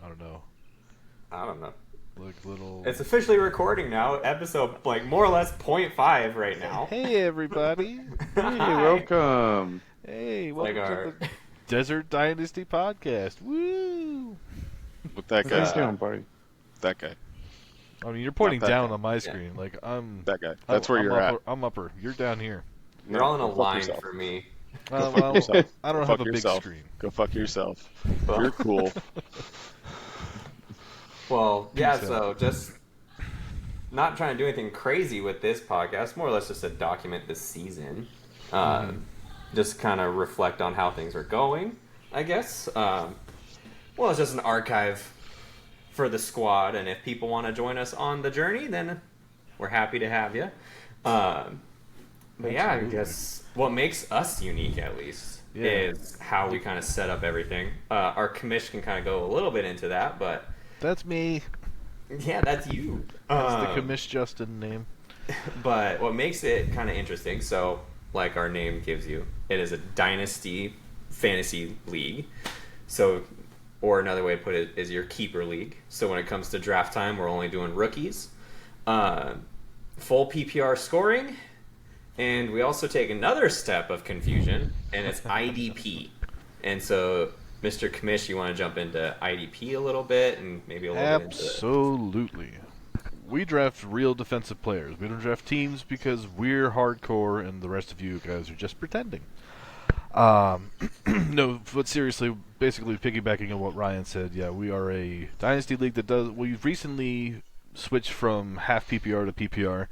don't know. I don't know. Like little. It's officially recording now. Episode like more or less .5 right now. Hey everybody! Hey, Hi. welcome. Hey, Like welcome to our the Desert Dynasty podcast. Woo! With that It's, guy. uh, How's it going, buddy? That guy. I mean, you're Not pointing that down guy. on my Yeah. screen. Like I'm. That guy. That's where I'm you're upper, at. I'm upper. You're down here. you're all in a Go fuck line yourself. for me. Go fuck Well, yourself. I don't Go have fuck a big yourself. screen. Go fuck yourself. Well- You're cool. Well, yeah. Peace So just not trying to do anything crazy with this podcast. More or less just to document this season. Just kind of reflect on how things are going. I guess. Well, it's just an archive for the squad, and if people want to join us on the journey, then we're happy to have you. But yeah, I Absolutely. guess what makes us unique, at least, Yeah. is how we kind of set up everything. Our commission can kind of go a little bit into that, but That's me. yeah, that's you. That's the commish Justin name. But what makes it kind of interesting, so like our name gives you, it is a Dynasty fantasy league. So, or another way to put it is your keeper league. So when it comes to draft time, we're only doing rookies. Full PPR scoring. And we also take another step of confusion, and it's IDP. And so, Mr. Commish, you want to jump into IDP a little bit and maybe a little bit into Absolutely. We draft real defensive players. We don't draft teams because we're hardcore and the rest of you guys are just pretending. No, but seriously, basically piggybacking on what Ryan said, yeah, we are a Dynasty League that does. We've recently switched from half PPR to PPR.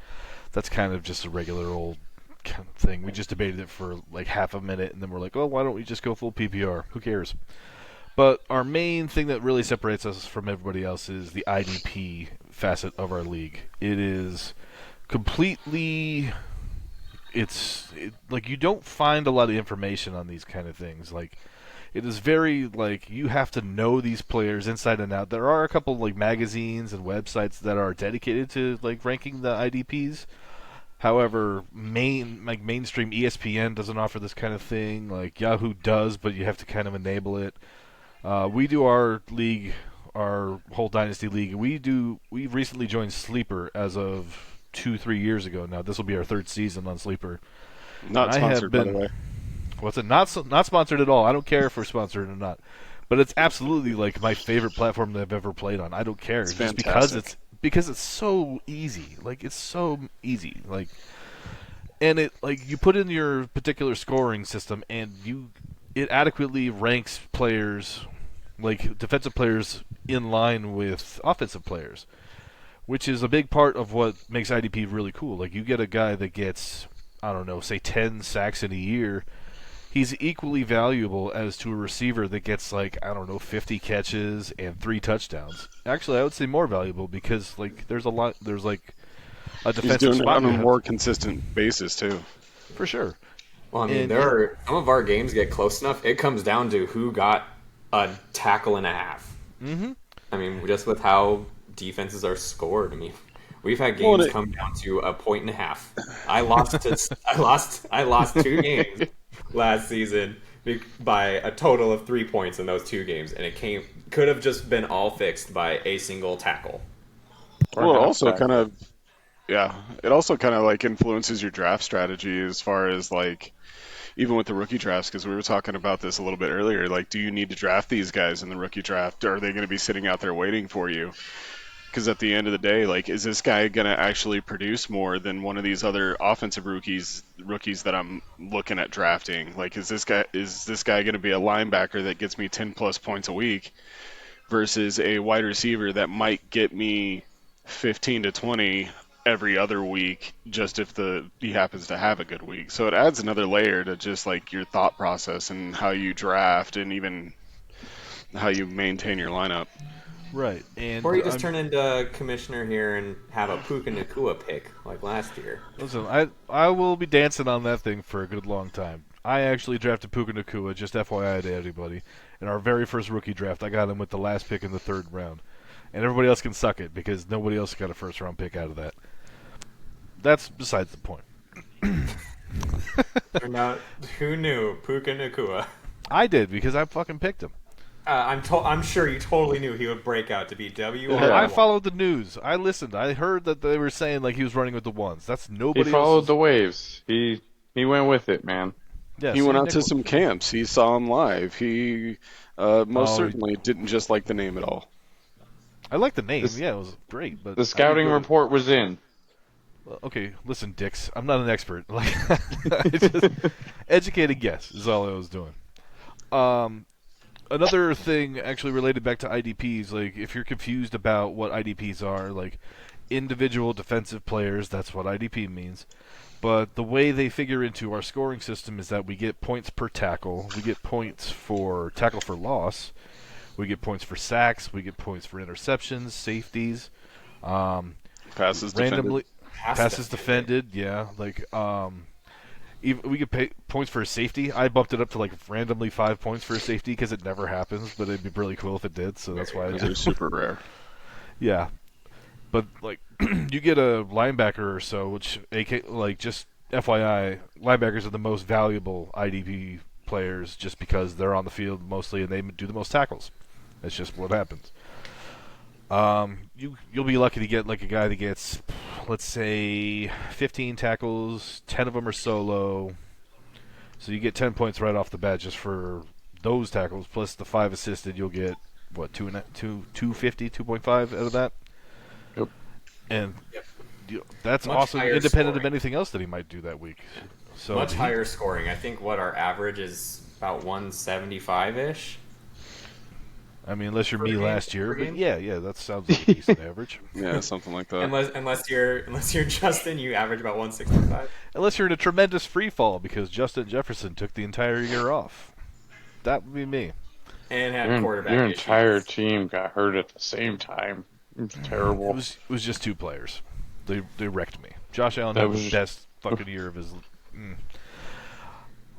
That's kind of just a regular old kind of thing. We just debated it for like half a minute and then we're like, oh, why don't we just go full PPR? Who cares? But our main thing that really separates us from everybody else is the IDP facet of our league. It is completely. Like you don't find a lot of information on these kind of things. Like it is very like you have to know these players inside and out. There are a couple like magazines and websites that are dedicated to like ranking the IDPs. However, mainstream ESPN doesn't offer this kind of thing. Like Yahoo does, but you have to kind of enable it. We do our league, our whole Dynasty league. We've recently joined Sleeper as of 2-3 years ago now. This will be our third season on Sleeper. Not I have sponsored, by the been- way. What's it? Not sponsored at all. I don't care if we're sponsored or not. But it's absolutely like my favorite platform that I've ever played on. I don't care. It's just fantastic. because it's so easy. Like it's so easy. Like and it like you put in your particular scoring system and it adequately ranks players like defensive players in line with offensive players, which is a big part of what makes IDP really cool. Like you get a guy that gets, I don't know, say 10 sacks in a year, he's equally valuable as to a receiver that gets like, I don't know, 50 catches and 3 touchdowns. Actually, I would say more valuable because like there's like a He's defensive doing it spot on you a have- more consistent basis, too. for sure. Well, I mean, And- there are some of our games get close enough. It comes down to who got a tackle and a half. Mm-hmm. I mean, just with how defenses are scored. I mean, we've had Well, games it- come down to a point and a half. I lost 2 games last season by a total of 3 points in those 2 games, and could have just been all fixed by a single tackle. Well, it also halfback. kind of, yeah, it also kind of like influences your draft strategy as far as like, even with the rookie drafts, because we were talking about this a little bit earlier. Like, do you need to draft these guys in the rookie draft, or are they going to be sitting out there waiting for you? Because at the end of the day, like, is this guy going to actually produce more than one of these other offensive rookies that I'm looking at drafting? Like, is this guy going to be a linebacker that gets me 10 plus points a week versus a wide receiver that might get me 15 to 20 every other week, just if he happens to have a good week? So it adds another layer to just like your thought process and how you draft and even how you maintain your lineup. Right. And Or you just I'm- turn into commissioner here and have a Puka Nakua pick like last year. Listen, I will be dancing on that thing for a good long time. I actually drafted Puka Nakua, just FYI to everybody. In our very first rookie draft, I got him with the last pick in the 3rd round. And everybody else can suck it because nobody else got a first round pick out of that. That's besides the point. Turned out, who knew Puka Nakua? I did because I fucking picked him. I'm sure you totally knew he would break out to be W on Yeah. I one. followed the news. I listened. I heard that they were saying like he was running with the ones. That's He nobody followed else's. the waves. He went with it, man. Yeah, He see, went out Nick. to some camps. He saw him live. He most Oh, certainly didn't just like the name at all. I like the name. This, Yeah, it was great. But the I scouting didn't go to- report was in. Well, okay, listen, Dix. I'm not an expert. Like, I just educated guess is all I was doing. Another thing actually related back to IDPs, like if you're confused about what IDPs are, like individual defensive players, that's what IDP means. But the way they figure into our scoring system is that we get points per tackle, we get points for tackle for loss, we get points for sacks, we get points for interceptions, safeties, Passes randomly Pass passes defended, yeah, like even, we could pay points for a safety. I bumped it up to like randomly 5 points for a safety because it never happens, but it'd be really cool if it did. So that's why I Those did. are super rare. Yeah, but like you get a linebacker or so, which like just FYI, linebackers are the most valuable IDP players just because they're on the field mostly and they do the most tackles. That's just what happens. You'll be lucky to get like a guy that gets, let's say, 15 tackles, 10 of them are solo. So you get 10 points right off the bat just for those tackles, plus the 5 assisted. You'll get what 250, 2.5 out of that. Yep. And Yep. that's Much awesome, higher independent of scoring. anything else that he might do that week. So Much higher scoring. I think what our average is about 175-ish. I mean, unless you're Per me game? last year, Per but game? yeah, that sounds like a decent average. Yeah, something like that. Unless you're Justin, you average about 165. Unless you're in a tremendous free fall because Justin Jefferson took the entire year off. That would be me. And had quarterback Your issues. entire team got hurt at the same time. It's terrible. It was just 2 players. They wrecked me. Josh Allen That had was the just- best fucking year of his.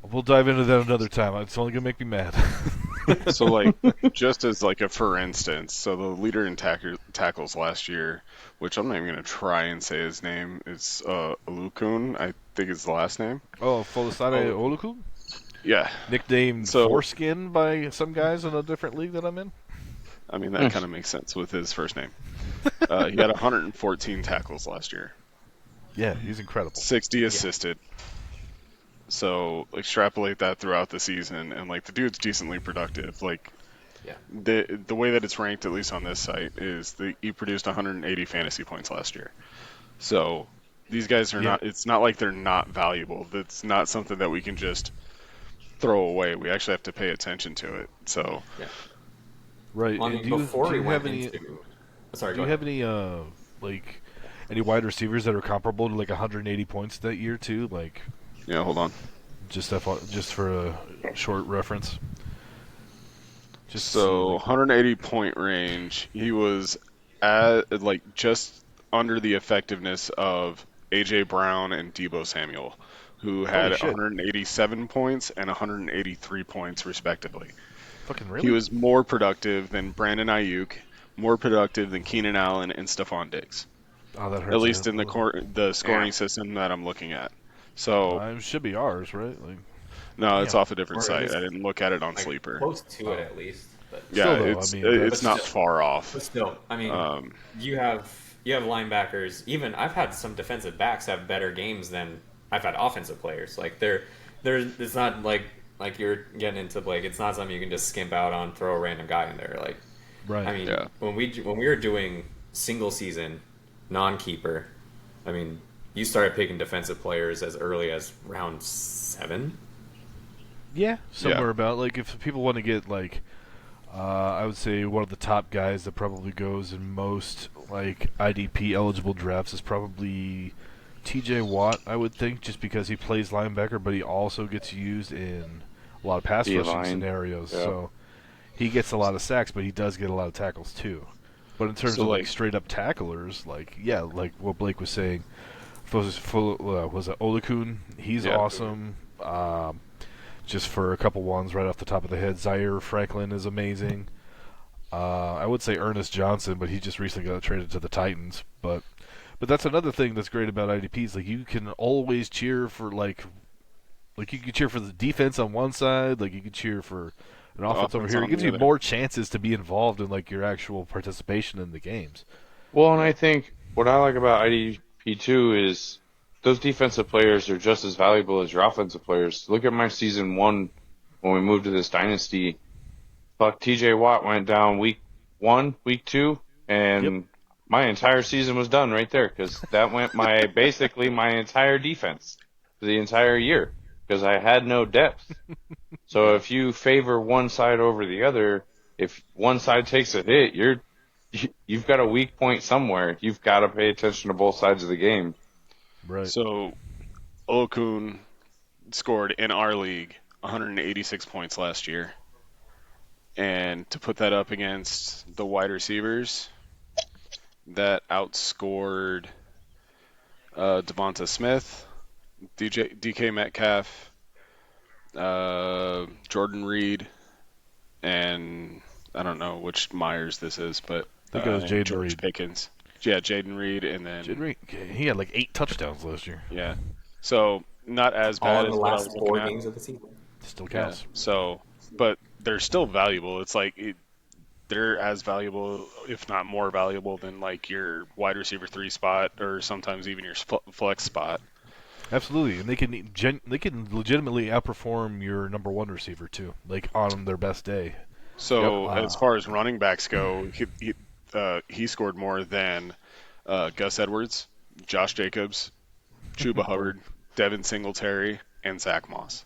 We'll dive into that another time. It's only gonna make me mad. So, like, just as like a for instance, so the leader in tackles last year, which I'm not even gonna try and say his name, is Olukun. I think is the last name. Oh, Folasade Oluku, Yeah, nicknamed So- Foreskin by some guys in a different league that I'm in. I mean that kind of makes sense with his first name. He had 114 tackles last year, Yeah, he's incredible. 60 assisted. So extrapolate that throughout the season, and like the dude's decently productive. Like Yeah. the way that it's ranked, at least on this site, is he produced 180 fantasy points last year. So these guys are not. It's not like they're not valuable. That's not something that we can just throw away. We actually have to pay attention to it. So Right. On, and do before we you went have any? into... Sorry, Do go you ahead. have any like any wide receivers that are comparable to like 180 points that year too? Like yeah, hold on. just for a short reference. Just So 180 point range. He was at like just under the effectiveness of AJ Brown and Debo Samuel, who had Holy shit. 187 points and 183 points respectively. fucking really. He was more productive than Brandon Ayuk, more productive than Keenan Allen and Stephon Diggs. Oh, that hurts. At least in the scoring system that I'm looking at. So It should be ours, right? Like, no, it's yeah. off a different Or site. at least, I didn't look at it on like, Sleeper. close to it at least. But Yeah, Still, though, it's I mean, it's not still- far off. But still, I mean, Um, you have linebackers. Even I've had some defensive backs have better games than I've had offensive players. Like it's not like you're getting into like it's not something you can just skimp out on, throw a random guy in there. Like right. I mean, Yeah. when we were doing single season, non-keeper, I mean, you started picking defensive players as early as round 7. Yeah, somewhere Yeah. about like if people want to get like, I would say one of the top guys that probably goes in most like IDP eligible drafts is probably T.J. Watt. I would think just because he plays linebacker, but he also gets used in a lot of pass rushing D-line. scenarios. Yeah. So he gets a lot of sacks, but he does get a lot of tackles too. But in terms So, of like like- straight up tacklers, like yeah, like what Blake was saying, was it Olakun? He's Yeah. awesome. Just for a couple ones right off the top of the head, Zaire Franklin is amazing. I would say Ernest Johnson, but he just recently got traded to the Titans. But that's another thing that's great about IDPs. Like you can always cheer for like you can cheer for the defense on one side, like you can cheer for an offense over here. It on gives the you other. more chances to be involved in like your actual participation in the games. Well, and I think what I like about IDP2 is those defensive players are just as valuable as your offensive players. Look at my season 1 when we moved to this dynasty. Fuck, TJ Watt went down week 1, week 2, Yep. and my entire season was done right there because that went basically my entire defense for the entire year because I had no depth. So if you favor one side over the other, if one side takes a hit, you've got a weak point somewhere. You've got to pay attention to both sides of the game. Right. So Olokun scored in our league 186 points last year. And to put that up against the wide receivers, that outscored Devonta Smith, DK Metcalf, Jordan Reed, and I don't know which Myers this is, but I think it was Jaden George Reed. Pickens. Yeah, Jaden Reed, and then Jaden Reed, he had like 8 touchdowns last year. yeah. So not as All bad in as the what I last was 4 looking at. games of the season. Still Yeah. counts. So, but they're still valuable. It's like they're as valuable, if not more valuable, than like your wide receiver 3 spot, or sometimes even your flex spot. Absolutely, and they can legitimately outperform your number 1 receiver too, like on their best day. So Yep. as far as running backs go, he scored more than Gus Edwards, Josh Jacobs, Chuba Hubbard, Devin Singletary, and Zach Moss.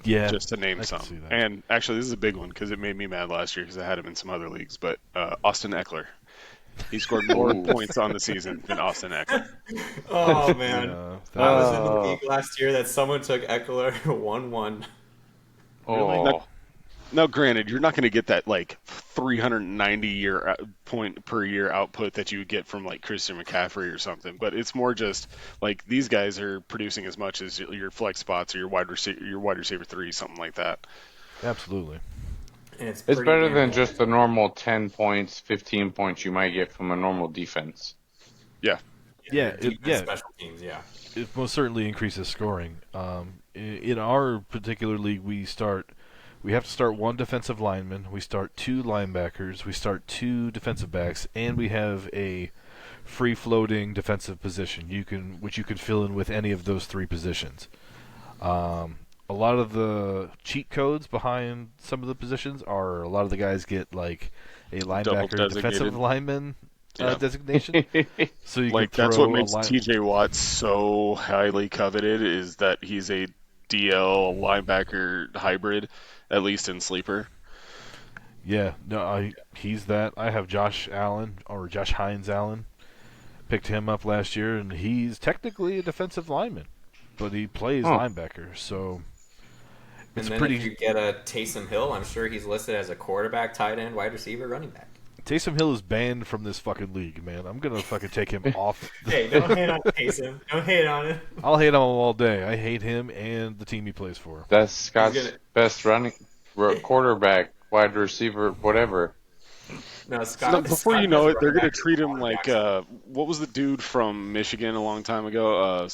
Yeah, Just to name I can some. see that. And actually, this is a big one because it made me mad last year because I had him in some other leagues. But Austin Eckler, he scored more points on the season than Austin Eckler. Oh man, Yeah, I was in the league last year that someone took Eckler 1-1. Oh, Now, granted, you're not going to get that like 390 year point per year output that you would get from like Christian McCaffrey or something, but it's more just like these guys are producing as much as your flex spots or your wide receiver 3, something like that. absolutely. And it's pretty better damn than good. just the normal 10 points, 15 points you might get from a normal defense. Yeah, Yeah, Defense, special teams, yeah. It most certainly increases scoring. In our particular league, we have to start 1 defensive lineman, we start 2 linebackers, we start 2 defensive backs, and we have a free-floating defensive position which you can fill in with any of those 3 positions. A lot of the cheat codes behind some of the positions are a lot of the guys get like a linebacker defensive designated. lineman Yeah. designation. So you like can that's throw what makes a TJ Watt so highly coveted is that he's a DL linebacker hybrid, at least in sleeper. Yeah, no, he's that. I have Josh Hines Allen. Picked him up last year, and he's technically a defensive lineman, but he plays linebacker, so And it's then pretty. if you get a Taysom Hill, I'm sure he's listed as a quarterback, tight end, wide receiver, running back. Taysom Hill is banned from this fucking league, man. I'm gonna fucking take him off. Hey, don't hate on Taysom. Don't hate on him. I'll hate him all day. I hate him and the team he plays for. That's Scott's gonna- best quarterback, wide receiver, whatever. No, No, Scott. before Scott you know does it, they're running going to back treat him quarterbacks. like what was the dude from Michigan a long time ago?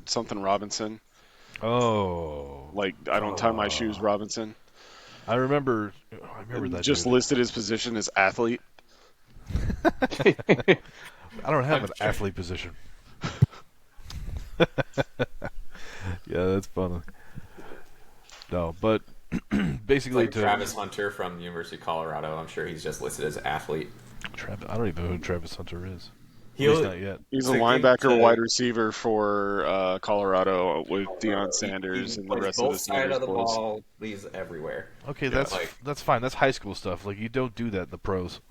Something Robinson. Oh, Like I don't tie my shoes, Robinson. I remember that. Just dude. listed his position as athlete. I don't have an athlete position. Yeah, that's funny. No, but basically Like Travis Hunter from the University of Colorado. I'm sure he's just listed as athlete. I don't even know who Travis Hunter is. At He'll, least not yet. He's a to linebacker, to- wide receiver for Colorado with Deion Sanders he and the plays rest of the both sides Sanders of the boys. ball. He's everywhere. Okay, Yeah, that's fine. That's high school stuff. Like you don't do that in the pros.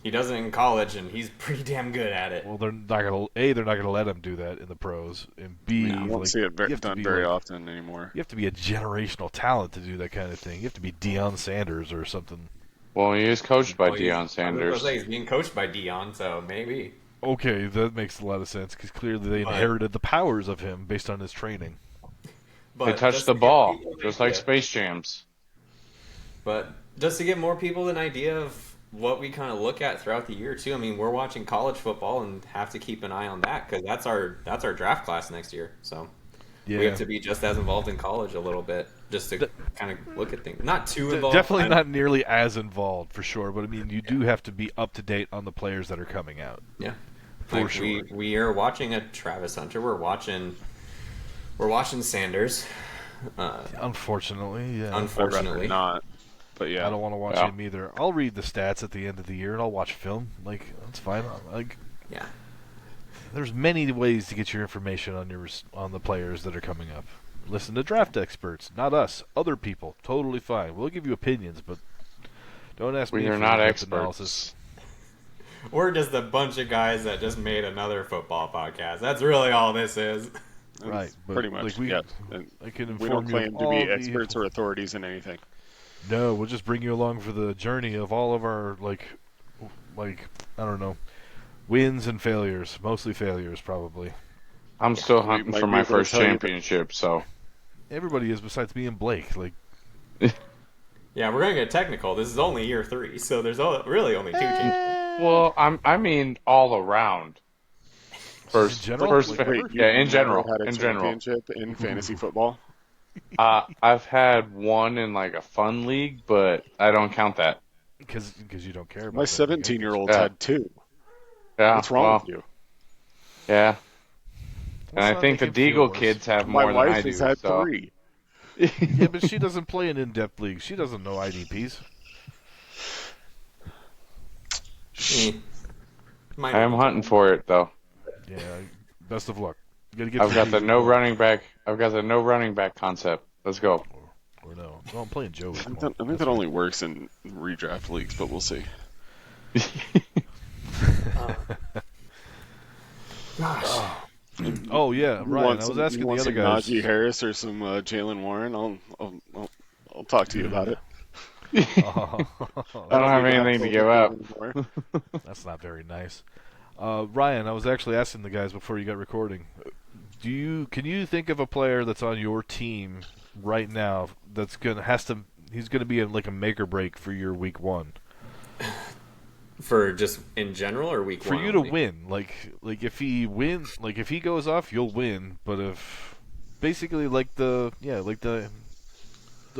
He does it in college, and he's pretty damn good at it. Well, they're not gonna let him do that in the pros, and B, I don't like, see it you have to done be, very like, often anymore. You have to be a generational talent to do that kind of thing. You have to be Deion Sanders or something. Well, he is coached by Well, Deion I was Sanders. gonna say he's being coached by Deion, so maybe. Okay, that makes a lot of sense because clearly they But- inherited the powers of him based on his training. But They touch just the to give ball, people an just like idea- Space Jams. But just to give more people an idea of what we kind of look at throughout the year too. I mean, we're watching college football and have to keep an eye on that because that's our draft class next year. So Yeah, we have to be just as involved in college a little bit just to kind of look at things. Not too involved. Definitely not nearly as involved for sure, but I mean, you do have to be up to date on the players that are coming out. Yeah, For sure. We are watching a Travis Hunter. We're watching Sanders. Unfortunately, yeah. Unfortunately, not. But yeah, I don't want to watch him either. I'll read the stats at the end of the year, and I'll watch film. Like, that's fine. Like, yeah. there's many ways to get your information on the players that are coming up. Listen to draft experts, not us, other people. Totally fine. We'll give you opinions, but don't ask me We for are not in-depth experts. analysis. We're just a bunch of guys that just made another football podcast. That's really all this is. Right, but pretty much. like we, yeah. And I can inform we don't you claim of to all be the- experts or authorities in anything. No, we'll just bring you along for the journey of all of our like I don't know, wins and failures. Mostly failures, probably. I'm still We hunting might for be my able to first tell you that- championship, so Everybody is besides me and Blake. Like, Yeah, we're gonna get technical. This is only year 3, so there's really only 2 teams. well, I mean all around. First, In general? first, Like, Wait, yeah, you've in general, never had a in general. championship in fantasy football? I've had one in like a fun league, but I don't count that. because you don't care about My that. 17-year-old's Yeah. had 2. Yeah, What's wrong well, with you? Yeah, and Let's I not think the make him feel Deagle worse. kids have My more than I wife do. has had So. 3. Yeah, but she doesn't play in in-depth leagues. She doesn't know IDPs. Might I am hunting for it though. Yeah, best of luck. You gotta get I've to got the league no before- running back. I've got the no running back concept. Let's go. Or no. Well, I'm playing Joey. I think that only works in redraft leagues, but we'll see. Gosh. Oh yeah, You Ryan. want I was some- asking you the want other some guys. Najee Harris or some Jalen Warren. I'll talk to you about it. I don't have anything to give up. Anymore. That's not very nice. Ryan, I was actually asking the guys before you got recording. Can you think of a player that's on your team right now that's he's gonna be in like a make or break for your week 1 For just in general or week for 1? you to only? win? Like if he wins, like if he goes off, you'll win. But if basically the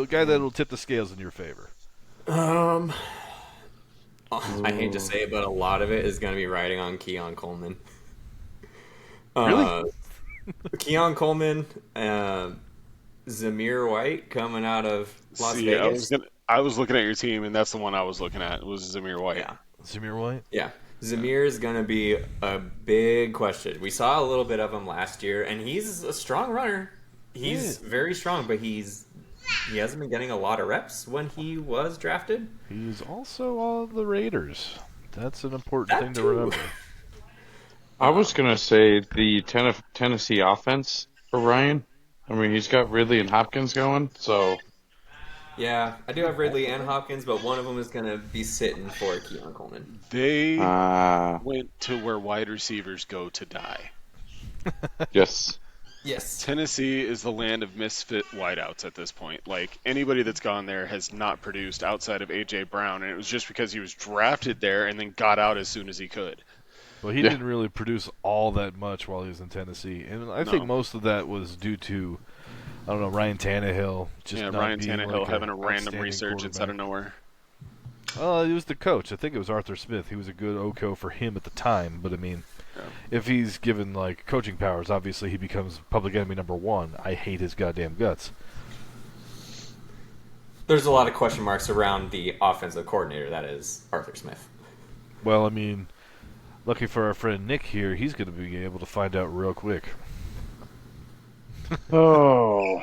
guy that'll tip the scales in your favor. I hate to say it, but a lot of it is going to be riding on Keon Coleman. Really? Keon Coleman, Zamir White coming out of Las See, Vegas. I was looking at your team, and that's the one I was looking at. It was Zamir White. Yeah, Zamir White. yeah. Zamir is going to be a big question. We saw a little bit of him last year, and he's a strong runner. He's very strong, but he hasn't been getting a lot of reps when he was drafted. He's also on the Raiders. That's an important That thing to too. remember. I was gonna say the Tennessee offense for Ryan. I mean, he's got Ridley and Hopkins going, so Yeah, I do have Ridley and Hopkins, but one of them is going to be sitting for Keon Coleman. They uh, went to where wide receivers go to die. yes. Yes. Tennessee is the land of misfit wideouts at this point. Like, anybody that's gone there has not produced outside of A.J. Brown, and it was just because he was drafted there and then got out as soon as he could. Well, he Yeah. didn't really produce all that much while he was in Tennessee, and I think No. most of that was due to, I don't know, Ryan Tannehill. Just not Ryan being Tannehill like having a random outstanding resurgence out of nowhere. He was the coach. I think it was Arthur Smith. He was a good OCO for him at the time, but I mean, Yeah. if he's given like coaching powers, obviously he becomes public enemy number 1. I hate his goddamn guts. There's a lot of question marks around the offensive coordinator, that is Arthur Smith. Well, I mean, lucky for our friend Nick here, he's going to be able to find out real quick. Oh.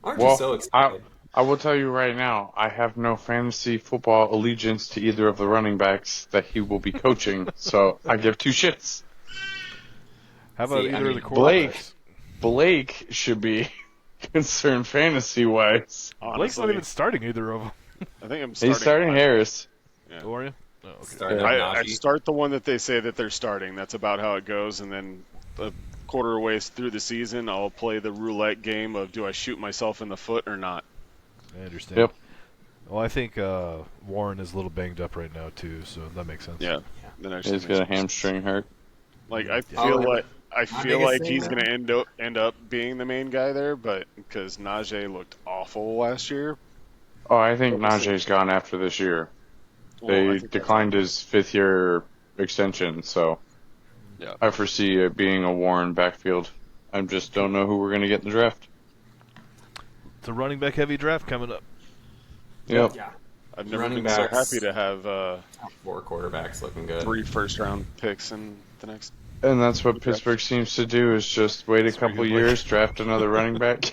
Aren't you Well, so excited? I will tell you right now, I have no fantasy football allegiance to either of the running backs that he will be coaching, so I give 2 shits. How about See, I either of the mean, quarterbacks? Blake should be concerned fantasy-wise. Blake's not even starting either of them. I think I'm starting. He's starting Harris. Who are you? Oh, okay. Starting I Najee. start the one that they say that they're starting. That's about how it goes, and then a quarter way through the season, I'll play the roulette game of do I shoot myself in the foot or not. I understand. Yep. Well, I think Warren is a little banged up right now too, so that makes sense. Yeah. Then actually He's got a hamstring hurt. Like I Oh, feel yeah. like I My feel biggest like thing, he's though? going to end up being the main guy there, but because Najee looked awful last year. Oh, I think But we'll see. Najee's gone after this year. Well, I They think that's declined his 5th-year extension, so yeah. I foresee it being a Warren backfield. I just don't know who we're going to get in the draft. It's a running back heavy draft coming up. Yep. Yeah. I've never Running been so backs. happy to have Top 4 quarterbacks looking good. 3 first-round picks in the next. And that's what draft. Pittsburgh seems to do is just wait a That's pretty couple good, years, draft another running back.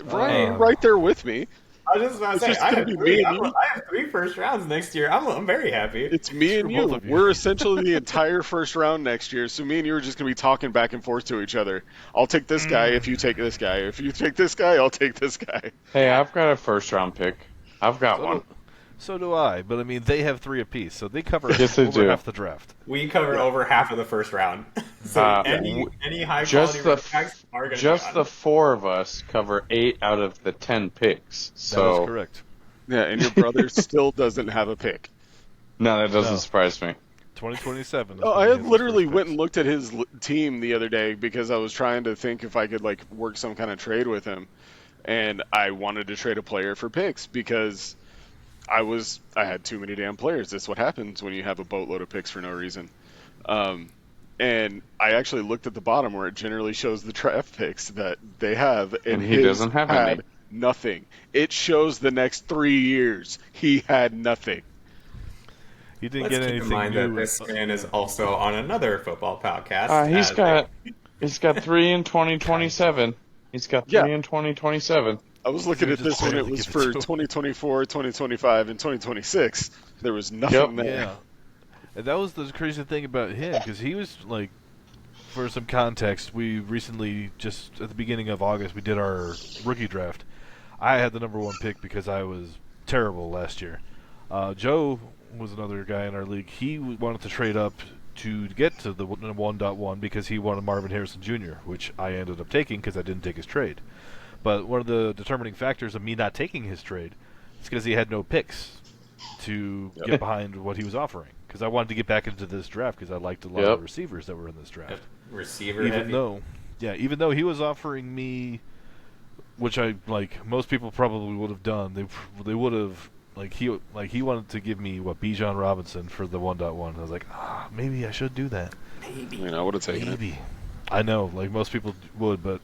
Ryan, right there with me. I was just about to It's say, just I gonna have be three. me and you. I have 3 first rounds next year. I'm very happy. It's me and for both you. of you. We're essentially the entire first round next year. So me and you are just going to be talking back and forth to each other. I'll take this guy if you take this guy. If you take this guy, I'll take this guy. Hey, I've got a first-round pick. I've got one. So do I, but I mean they have 3 apiece, so they cover Yes, they over do. half the draft. We covered over half of the first round. So any high just quality the running backs are going to Just the 4 of us cover 8 out of the 10 picks. That So is correct. Yeah, and your brother still doesn't have a pick. no, that doesn't No. surprise me. 2027. Oh, I literally went and looked at his team the other day because I was trying to think if I could like work some kind of trade with him, and I wanted to trade a player for picks because I had too many damn players. That's what happens when you have a boatload of picks for no reason. And I actually looked at the bottom where it generally shows the draft picks that they have, And he his doesn't have had any. nothing. It shows the next 3 years. He had nothing. He didn't Let's get keep in anything mind new. that this man is also on another football podcast. He's got 3 in 2027. He's got 3 in 2027. I was looking You at just this when it barely was give it for to him. 2024, 2025, and 2026. There was nothing there. Yeah, and that was the crazy thing about him because he was like, for some context, we recently just at the beginning of August we did our rookie draft. I had the number 1 pick because I was terrible last year. Joe was another guy in our league. He wanted to trade up to get to the 1.1 because he wanted Marvin Harrison Jr., which I ended up taking because I didn't take his trade. But one of the determining factors of me not taking his trade is because he had no picks to get behind what he was offering. Because I wanted to get back into this draft because I liked a lot of the receivers that were in this draft. Receiver Even heavy. though he was offering me, which I like, most people probably would have done. They would have he wanted to give me Bijan Robinson for the 1.1. I was like, maybe I should do that. I mean, I would have taken it. Maybe. I know, like most people would, but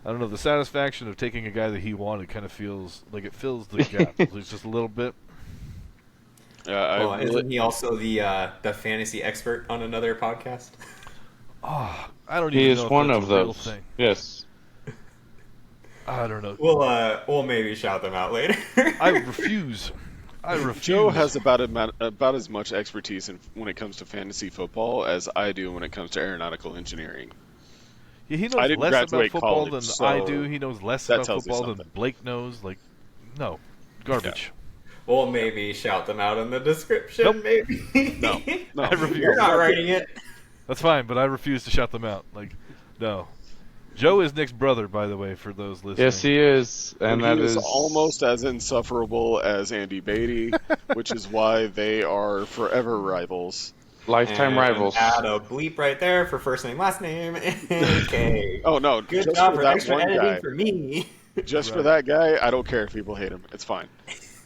I don't know. The satisfaction of taking a guy that he wanted kind of feels like it fills the gap. It's just a little bit. Well, isn't he also the fantasy expert on another podcast? Oh, I don't He even is know if one that's of a real those. thing. Yes. I don't know. We'll maybe shout them out later. I refuse. Joe has about as much expertise when it comes to fantasy football as I do when it comes to aeronautical engineering. Yeah, he I knows didn't less about graduate football college, than so I do. He knows less that about tells you football than something. Blake knows. Like, no, garbage. We'll maybe shout them out in the description. Nope. Maybe. No. I refuse. You're not writing it. That's fine, but I refuse to shout them out. Like, no. Joe is Nick's brother, by the way, for those listening. Yes, he is. And he that is is almost as insufferable as Andy Beatty, which is why they are forever rivals. lifetime And rivals. Add a bleep right there for first name, last name. Okay. Oh no, Good just job for for that extra one editing guy. for me. Just for Right. that guy, I don't care if people hate him. It's fine.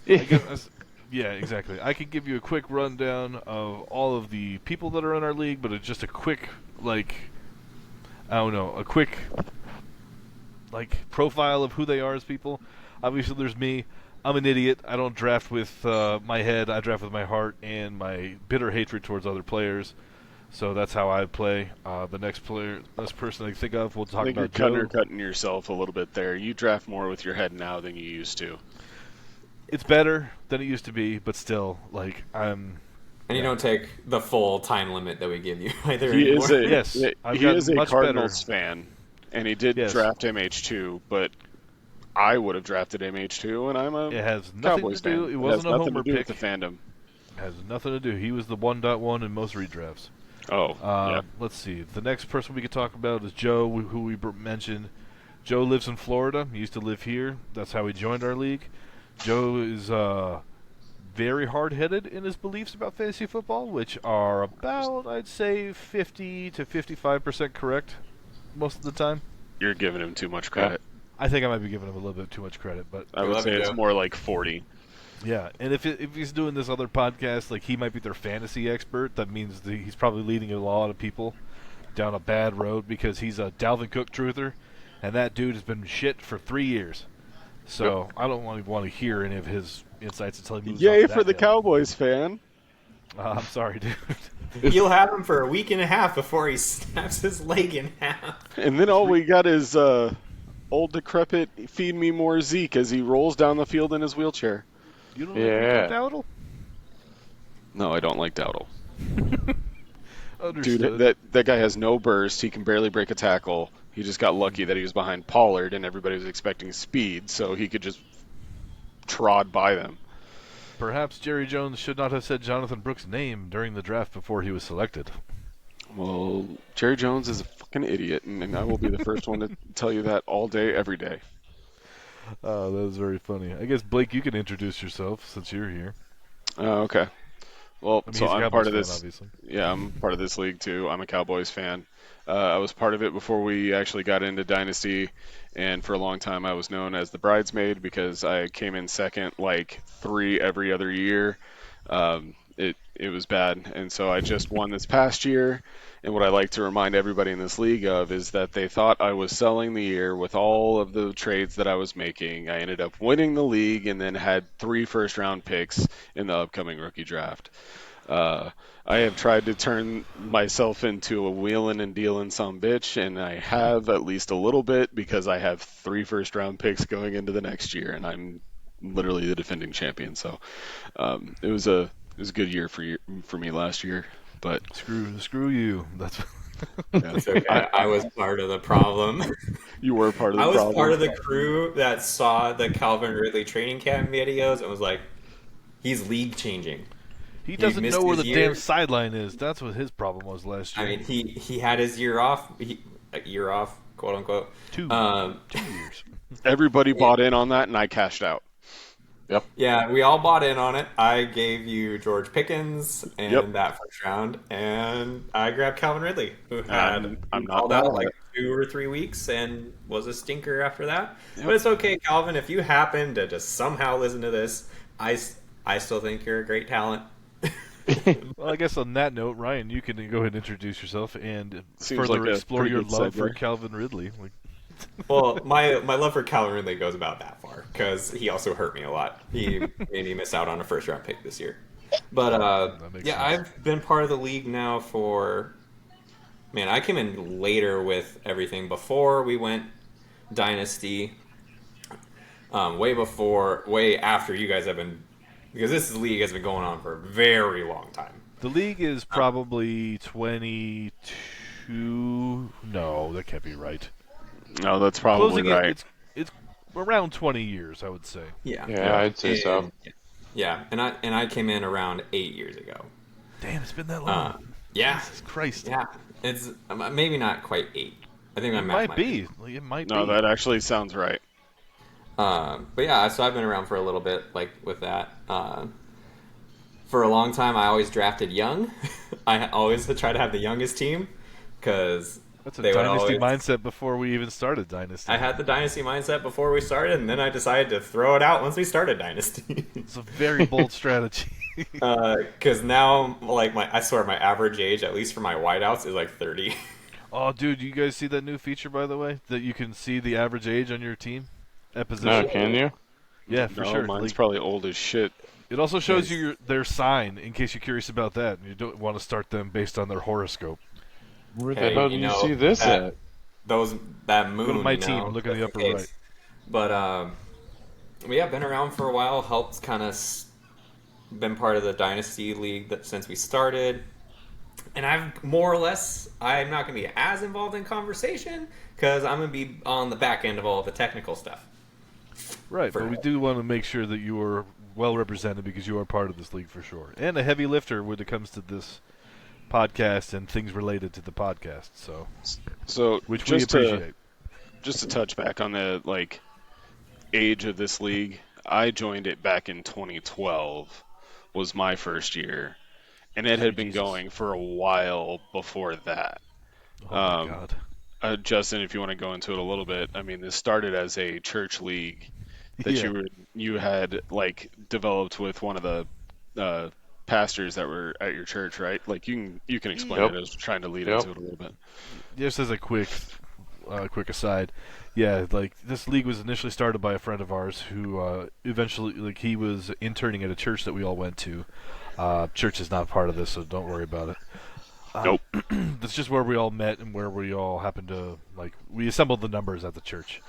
I guess, yeah, exactly. I could give you a quick rundown of all of the people that are in our league, but it's just a quick, a quick, profile of who they are as people. Obviously, there's me. I'm an idiot. I don't draft with my head. I draft with my heart and my bitter hatred towards other players. So that's how I play. The next person I think of, we'll I talk think you're about Joe. cutting yourself a little bit there. You draft more with your head now than you used to. It's better than it used to be, but still, I'm... And you don't take the full time limit that we give you either He anymore. is a Yes, I've he gotten is a much Cardinals fan, and he did Yes. draft MH2, but I would have drafted MH2, and I'm a It has nothing Cowboys to do. fan. It wasn't has a nothing homer to do pick. with the fandom. Has nothing to do. He was the 1.1 in most redrafts. Oh, yeah. Let's see. The next person we could talk about is Joe, who we mentioned. Joe lives in Florida. He used to live here. That's how he joined our league. Joe is very hard-headed in his beliefs about fantasy football, which are about, I'd say, 50 to 55% correct most of the time. You're giving him too much credit. I think I might be giving him a little bit too much credit, but I would say it's more like 40. yeah. And if he's doing this other podcast, like he might be their fantasy expert, that means he's probably leading a lot of people down a bad road because he's a Dalvin Cook truther, and that dude has been shit for 3 years. So I don't want to hear any of his insights until he moves on Yay to for the that Cowboys fan. I'm sorry, dude. You'll have him for a week and a half before he snaps his leg in half. And then all we got is old decrepit feed me more Zeke as he rolls down the field in his wheelchair. You don't Yeah. like Dowdle? No, I don't like Dowdle. Understood. Dude, that guy has no burst. He can barely break a tackle. He just got lucky that he was behind Pollard and everybody was expecting speed, so he could just trod by them. Perhaps Jerry Jones should not have said Jonathan Brooks' name during the draft before he was selected. Well, Jerry Jones is a fucking idiot, and I will be the first one to tell you that all day, every day. That was very funny. I guess, Blake, you can introduce yourself since you're here. Okay. Well, I mean, so he's a I'm Cowboys part of fan, this. obviously. Yeah, I'm part of this league too. I'm a Cowboys fan. I was part of it before we actually got into Dynasty, and for a long time I was known as the bridesmaid because I came in second like 3 every other year. It was bad, and so I just won this past year. And what I like to remind everybody in this league of is that they thought I was selling the year with all of the trades that I was making. I ended up winning the league and then had 3 first-round picks in the upcoming rookie draft. I have tried to turn myself into a wheeling and dealing sumbitch, and I have at least a little bit because I have 3 first-round picks going into the next year, and I'm literally the defending champion. So it was a good year for me last year. But Screw you. That's It's okay. I was part of the problem. you were part of the I was problem. part of the crew that saw the Calvin Ridley training camp videos and was like, he's league changing. he doesn't missed know where his the year. damn sideline is. That's what his problem was last year. I mean, he had his year off, quote unquote. 2 Um, years. Everybody bought in on that, and I cashed out. yeah, we all bought in on it. I gave you George Pickens and Yep. that first round, and I grabbed Calvin Ridley, who had I'm not called mad out at like it. 2 or 3 weeks and was a stinker after that. But it's okay, Calvin. If you happen to just somehow listen to this, I still think you're a great talent. Well, I guess on that note, Ryan, you can go ahead and introduce yourself and Seems further like a explore pretty your good love for segue. Calvin Ridley. Like, Well, my love for Calvin Ridley goes about that far because he also hurt me a lot. He made me miss out on a first round pick this year. But That makes yeah, sense. I've been part of the league now for. Man, I came in later with everything before we went Dynasty. Way after you guys have been, because this league has been going on for a very long time. the league is probably 22. No, that can't be right. No, that's probably Closing right. it's around 20 years, I would say. Yeah, I'd say so. Yeah, and I came in around 8 years ago. Damn, it's been that long. Yeah, Jesus Christ. yeah, it's maybe not quite 8. I think my It math might be. Like, it might No, be. that actually sounds right. But yeah, so I've been around for a little bit, like with that. For a long time, I always drafted young. I always try to have the youngest team because That's a they would dynasty always- mindset before we even started Dynasty. I had the dynasty mindset before we started, and then I decided to throw it out once we started dynasty. It's a very bold strategy. Because now, like I swear, my average age, at least for my wideouts, is like 30. Oh, dude, you guys see that new feature, by the way? That you can see the average age on your team at position? No, can you? Yeah, for No, sure. mine's Like, probably old as shit. it also shows you their sign, in case you're curious about that, and you don't want to start them based on their horoscope. Where Hey, the hell do you you know, see this that- at? That moon. Go to my you team. know, Look in the just upper in right. case. But we have been around for a while. Helped kind of been part of the dynasty league since we started, and I've more or less. I'm not going to be as involved in conversation because I'm going to be on the back end of all the technical stuff. Right, For- but we do want to make sure that you are well represented because you are part of this league for sure. And a heavy lifter when it comes to this podcast and things related to the podcast, So which we just appreciate. just to touch back on the age of this league, I joined it back in 2012. was my first year, and it Sweet had been Jesus. going for a while before that. Oh my Um, God. Justin, if you want to go into it a little bit, I mean, this started as a church league that Yeah. you had like developed with one of the uh, pastors that were at your church, right? Like you can explain it. Yep. I was trying to lead Yep. into it a little bit. Just as a quick aside, yeah, like this league was initially started by a friend of ours who eventually, like, he was interning at a church that we all went to. Church is not part of this, so don't worry about it. Nope. That's just where we all met and where we all happened to, like, we assembled the numbers at the church.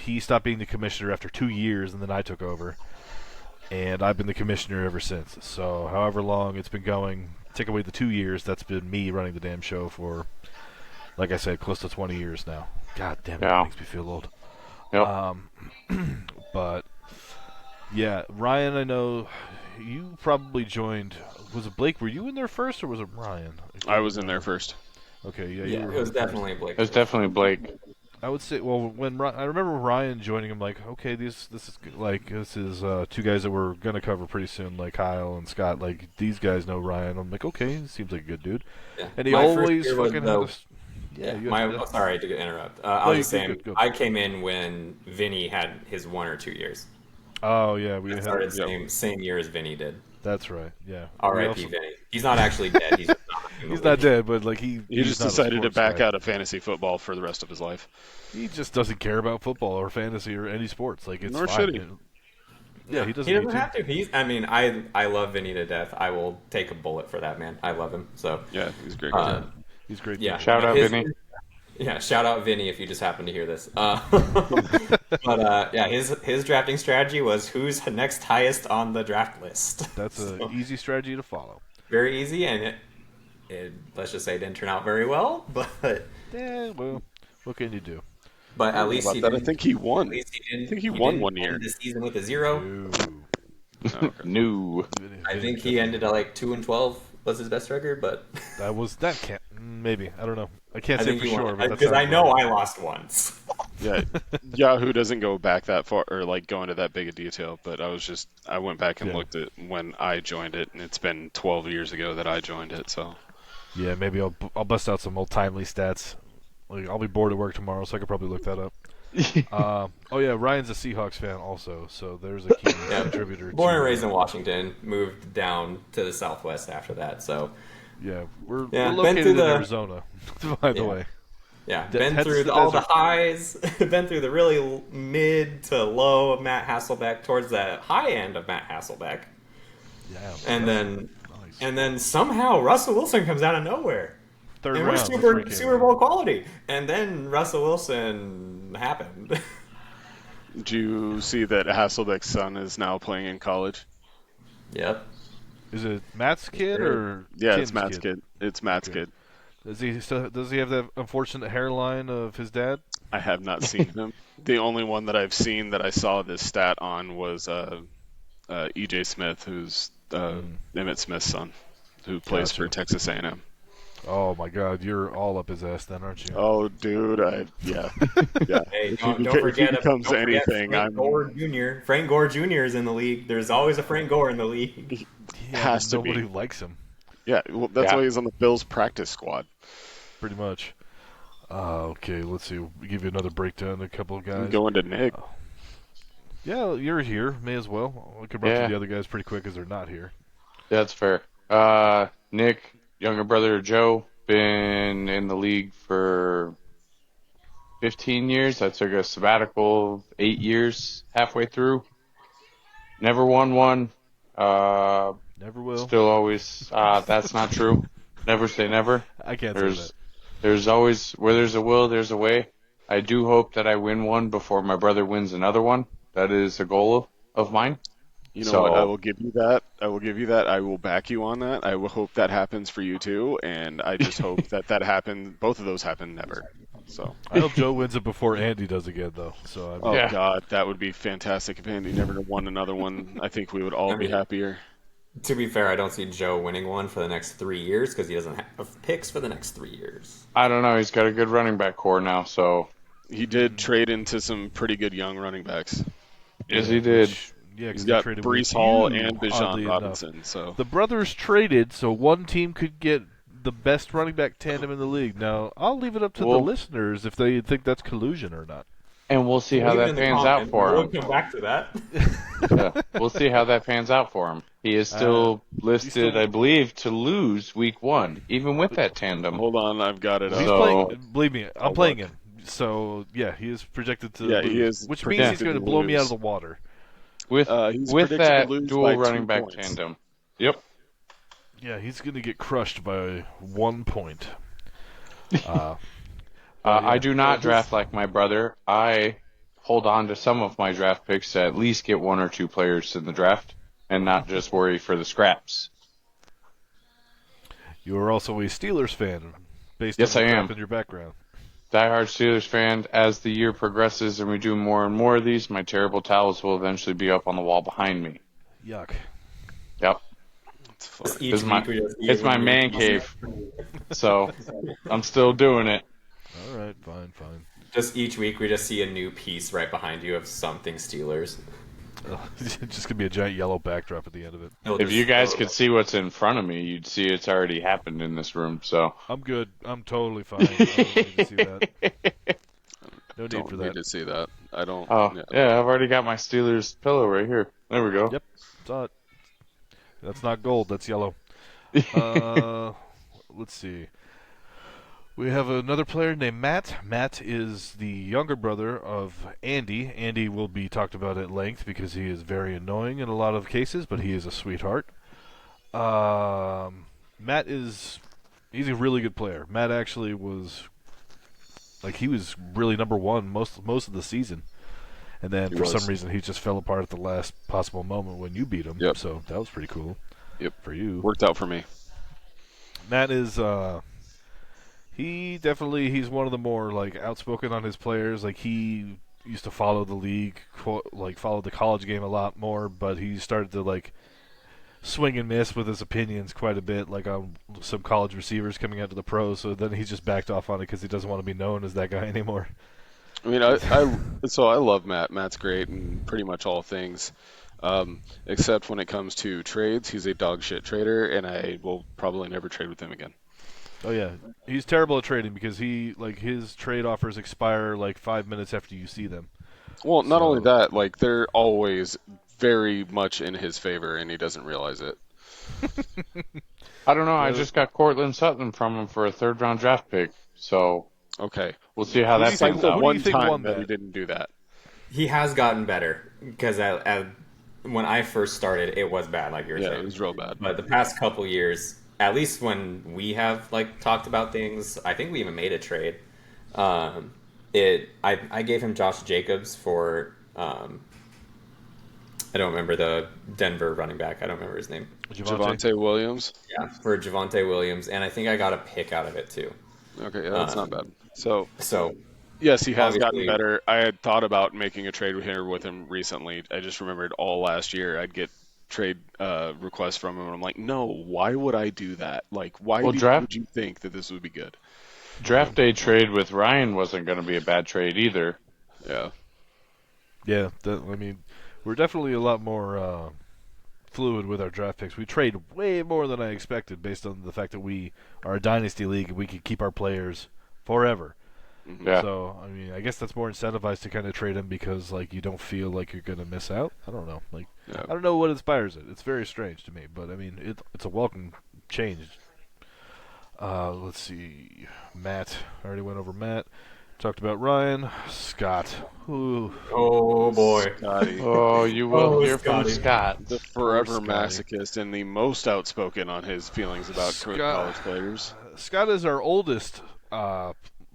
He stopped being the commissioner after 2 years, and then I took over, and I've been the commissioner ever since. So, however long it's been going, take away the 2 years, that's been me running the damn show for, like I said, close to 20 years now. God damn it, Yeah. it makes me feel old. Yep. But yeah, Ryan, I know you probably joined. Was it Blake? Were you in there first, or was it Ryan? I was in there first. Okay, yeah, Yeah, you were. it was first. definitely Blake. It was definitely Blake. I would say, well, I remember Ryan joining, I'm like, okay, this is good. Like, this is two guys that we're gonna cover pretty soon, like Kyle and Scott. Like, these guys know Ryan. I'm like, okay, he seems like a good dude. Yeah. And he My first always year was fucking had the- this. Yeah, Sorry to interrupt. No, I was you- just saying, good, good. I came in when Vinny had his 1 or 2 years. Oh yeah, we I had. started Yep, same year as Vinny did. that's right. Yeah. We R.I.P. also- Vinny. He's not actually dead. He's just not. in the He's not league. dead, but like He he's just not a decided to sports back guy. out of fantasy football for the rest of his life. He just doesn't care about football or fantasy or any sports. Like, it's Nor fine. should he. Yeah, he doesn't. He doesn't need to. have to. I mean, I love Vinny to death. I will take a bullet for that man. I love him. So Yeah, he's a great. Uh, He's a great. yeah. dude. Shout out, His- Vinny. Yeah, shout out Vinny if you just happen to hear this. Yeah, his drafting strategy was who's next highest on the draft list. That's an easy strategy to follow. Very easy, and it let's just say it didn't turn out very well, but Yeah, well, what can you do? at least About he that, I didn't. think he won. At least he didn't. I think he won didn't 1 year. end the season with a 0. Ooh. No. I think he ended at like 2-12 was his best record, but That can't maybe I don't know. I can't I say think for he sure, won but that because I sounds know right. I lost once. Yeah, Yahoo doesn't go back that far or like go into that big a detail, but I went back and Yeah. looked at when I joined it, and it's been 12 years ago that I joined it. So Yeah, maybe I'll bust out some old timely stats. Like, I'll be bored at work tomorrow, so I could probably look that up. Oh yeah, Ryan's a Seahawks fan also, so there's a key Yeah. contributor. Born to, and raised in Washington, moved down to the Southwest after that. So Yeah, we're Yeah, been located through in the- Arizona, by the Yeah. way. yeah, De- been heads through to the all the desert. highs, been through the really mid to low of Matt Hasselbeck towards the high end of Matt Hasselbeck, Yeah, and then nice. and then somehow Russell Wilson comes out of nowhere. Third And round. we're that's where he came Super in. Bowl quality. And then Russell Wilson happened. do you see that Hasselbeck's son is now playing in college? Yep. Is it Matt's kid or Yeah, Kim's it's Matt's kid. It's Matt's Okay. kid. Does he have that unfortunate hairline of his dad? I have not seen him. The only one that I've seen that I saw this stat on was E.J. Smith, who's Emmitt Smith's son, who plays for Gotcha. Texas A&M. Oh my God, you're all up his ass then, aren't you? Oh, dude, yeah. Hey, If don't, he don't beca- if forget he becomes don't forget anything, Frank I'm Gore Jr. Frank Gore Jr. is in the league. There's always a Frank Gore in the league. Yeah, has but to nobody be. likes him, Yeah, well, that's Yeah. why he's on the Bills practice squad. pretty much. Okay, let's see. We give you another breakdown. A couple of guys. Going to Nick. Yeah, you're here. May as well. We could run Yeah. through the other guys pretty quick as they're not here. That's fair. Nick, younger brother of Joe, been in the league for 15 years. I took a sabbatical 8 years, halfway through. Never won one. Never will. Still always. That's not true. Never say never. I can't say There's that. there's always where there's a will, there's a way. I do hope that I win one before my brother wins another one. That is a goal of mine. You know So- what? I will give you that. I will give you that. I will back you on that. I will hope that happens for you too. And I just hope that happens. Both of those happen never. So, I hope Joe wins it before Andy does again, though. So oh Yeah. God, that would be fantastic if Andy never won another one. I think we would all be happier. To be fair, I don't see Joe winning one for the next 3 years because he doesn't have picks for the next 3 years. I don't know. He's got a good running back core now, so He did trade into some pretty good young running backs. yes, he did. Yeah, He's because he got traded Brees with Hall you, and oddly Bijan enough. Robinson. So The brothers traded so one team could get the best running back tandem in the league. Now, I'll leave it up to the Well, listeners if they think that's collusion or not. and we'll see how Leave it that in the pans out comments. for We'll him. come back to that. Yeah, we'll see how that pans out for him. He is still listed, I believe, to lose week 1, even with that tandem. hold on, I've got it Well, he's up. So- playing. Believe me, I'm I'll playing look. him. So yeah, he is projected to Yeah, lose, he is which means he's projected going to to blow me out of lose. the water. With He's with predicted that to lose dual by running 2 back points. tandem. Yep. Yeah, he's going to get crushed by 1 point. I do not draft like my brother. I hold on to some of my draft picks to at least get 1 or 2 players in the draft and not just worry for the scraps. You are also a Steelers fan, based Yes, on the I crap am. in your background. Diehard Steelers fan. As the year progresses and we do more and more of these, my terrible towels will eventually be up on the wall behind me. Yuck. Yep. It's fun. Each It's my- week we just It's my man cave. So I'm still doing it. All right, fine. Just each week we just see a new piece right behind you of something Steelers. It's just going to be a giant yellow backdrop at the end of it. If you guys could see what's in front of me, you'd see it's already happened in this room. So I'm good. I'm totally fine. I don't need to see that. No need Don't for need that. to see that. I don't. Oh, yeah, I've already got my Steelers pillow right here. There we go. Yep. Saw it. That's not gold. That's yellow. Let's see. We have another player named Matt. Matt is the younger brother of Andy. Andy will be talked about at length because he is very annoying in a lot of cases, but he is a sweetheart. Matt he's a really good player. Matt actually was he was really number 1 most of the season. And then for some reason he just fell apart at the last possible moment when you beat him. Yep. So that was pretty cool. Yep. For you. Worked out for me. Matt is he's one of the more outspoken on his players. He used to follow the league, follow the college game a lot more, but he started to swing and miss with his opinions quite a bit, on some college receivers coming out to the pros. So then he's just backed off on it because he doesn't want to be known as that guy anymore. I mean, I love Matt. Matt's great in pretty much all things, except when it comes to trades. He's a dog shit trader, and I will probably never trade with him again. Oh yeah, he's terrible at trading because his trade offers expire 5 minutes after you see them. Well, not So- only that, they're always very much in his favor, and he doesn't realize it. I don't know. I just got Cortland Sutton from him for a 3rd-round draft pick. So Okay. we'll see how Who do that you think pans won- out. who do One you think time won that that? he didn't do that. He has gotten better because when I first started, it was bad, like you were Yeah, saying. it was real bad. But the past couple years, at least when we have talked about things, I think we even made a trade. I gave him Josh Jacobs for I don't remember the Denver running back. I don't remember his name. Javonte Williams. Yeah, for Javonte Williams, and I think I got a pick out of it too. Okay, yeah, that's not bad. So, So yes, he has Obviously- gotten better. I had thought about making a trade with him recently. I just remembered all last year I'd get trade requests from him, and I'm like, no, why would I do that? Why Well, would you think that this would be good? Draft day trade with Ryan wasn't going to be a bad trade either. Yeah. Yeah, we're definitely a lot more fluid with our draft picks. We trade way more than I expected based on the fact that we are a dynasty league and we can keep our players forever. Yeah. So, I guess that's more incentivized to kind of trade them because, you don't feel like you're going to miss out. I don't know. Yeah. I don't know what inspires it. It's very strange to me, but, it's a welcome change. Let's see. Matt. I already went over Matt. Talked about Ryan. Scott. Ooh. oh boy, Scotty, Oh, you will Oh, hear from Scotty. Scott. the forever Scotty. masochist and the most outspoken on his feelings about Scott. college players. Scott is our oldest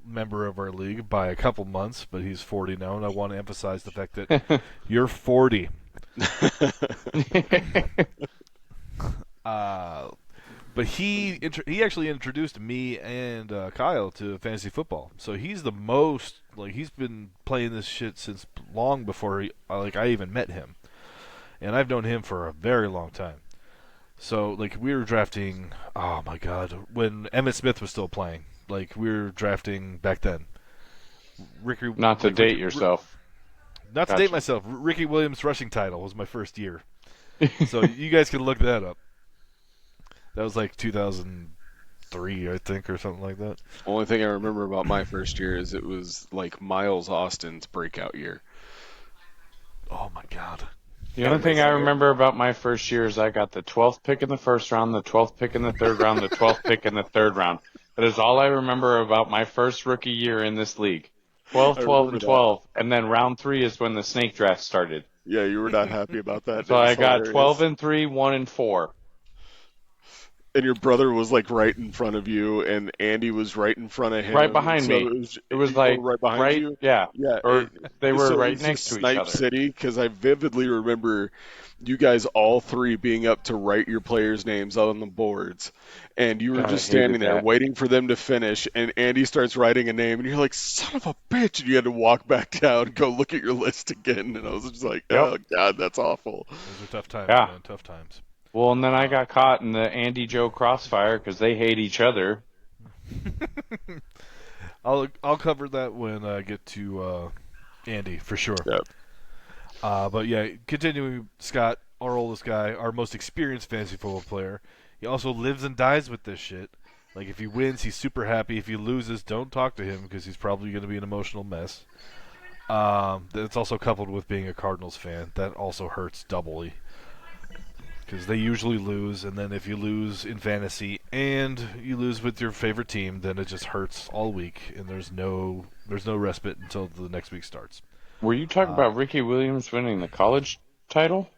member of our league by a couple months, but he's 40 now, and I want to emphasize the fact that you're 40. But he actually introduced me and Kyle to fantasy football. So he's the most he's been playing this shit since long before I even met him, and I've known him for a very long time. So we were drafting. Oh my God, when Emmitt Smith was still playing, we were drafting back then. Ricky, Not to date yourself. not to Gotcha. date myself, Ricky Williams' rushing title was my first year. So you guys can look that up. That was like 2003, I think, or something like that. Only thing I remember about my first year is it was like Miles Austin's breakout year. Oh my God. The only thing I remember about my first year is I got the 12th pick in the first round, the 12th pick in the third round, the 12th pick in the third round. That is all I remember about my first rookie year in this league. 12, I 12, remember and that. 12. And then round 3 is when the snake draft started. Yeah, you were not happy about that. So It was I got hilarious. 12 and 3, 1 and 4. And your brother was like right in front of you, and Andy was right in front of him. Right behind so me. It was oh, like right behind you. yeah. Yeah, Or they were so it right was next just to each Snipe other. City, because I vividly remember you guys all three being up to write your players' names out on the boards, and you were God, just I hated standing there that. waiting for them to finish, and Andy starts writing a name, and you're like, son of a bitch, and you had to walk back down and go look at your list again, and I was just like, Yep. oh God, that's awful. Those are tough times, Yeah. man. Tough times. Well, and then I got caught in the Andy Joe crossfire because they hate each other. I'll cover that when I get to Andy for sure. Yep. But yeah, continuing, Scott, our oldest guy, our most experienced fantasy football player. He also lives and dies with this shit. Like if he wins, he's super happy. If he loses, don't talk to him because he's probably going to be an emotional mess. That's also coupled with being a Cardinals fan. That also hurts doubly. Because they usually lose, and then if you lose in fantasy and you lose with your favorite team, then it just hurts all week, and there's no respite until the next week starts. Were you talking about Ricky Williams winning the college title?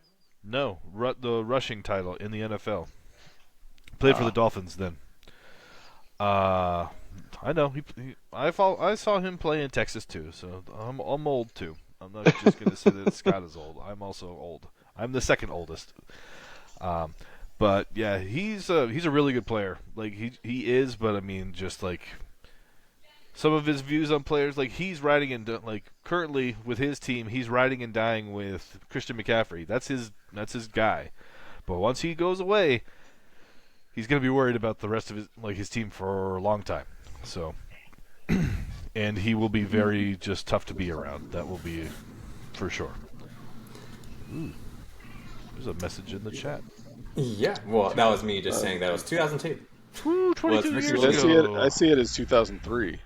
No, the rushing title in the NFL. Played for the Dolphins then. I know I saw him play in Texas too, so I'm old too. I'm not just going to say that Scott is old. I'm also old. I'm the second oldest. But yeah, he's a really good player. Like he is, but I mean, just like some of his views on players, like he's riding and like currently with his team, he's riding and dying with Christian McCaffrey. That's his guy. But once he goes away, he's gonna be worried about the rest of his team for a long time. So, and he will be very just tough to be around. That will be for sure. Ooh. There's a message in the chat. Yeah, well, that was me just saying that it was 2002. Woo, 22 Well, it's years Ricky ago. I see it as 2003.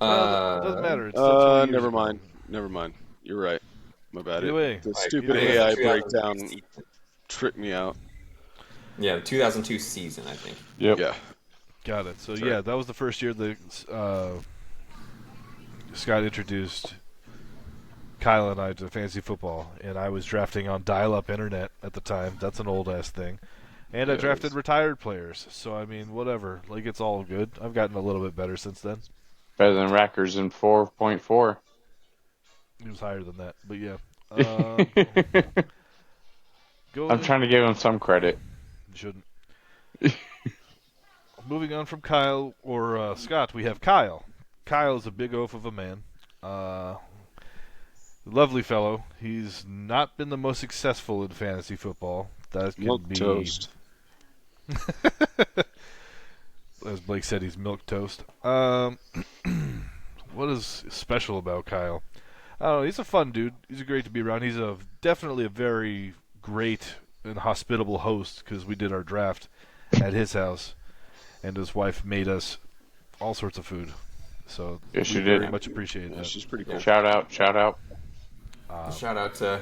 Doesn't matter. It's still 20 years Never ago. mind. Never mind. You're right. My bad. Either way. The Right, stupid either way. AI 2002 breakdown season. tricked me out. Yeah, the 2002 season, I think. Yep. Yeah. Got it. So Sorry. yeah, that was the first year that Scott introduced Kyle and I to fantasy football, and I was drafting on dial-up internet at the time. That's an old-ass thing. And I It drafted is. retired players, so I mean, whatever. Like, it's all good. I've gotten a little bit better since then. Better than Rackers in 4.4. It was higher than that, but yeah. I'm trying to give him some credit. Shouldn't. Moving on from Kyle or Scott, we have Kyle. Kyle is a big oaf of a man. Lovely fellow. He's not been the most successful in fantasy football. That can Milk be toast. As Blake said, he's milk toast. What is special about Kyle? I don't know. He's a fun dude. He's great to be around. He's definitely a very great and hospitable host because we did our draft at his house, and his wife made us all sorts of food. So Yes, we she very did. much appreciate Yeah, that. she's pretty cool. Shout out. Shout out to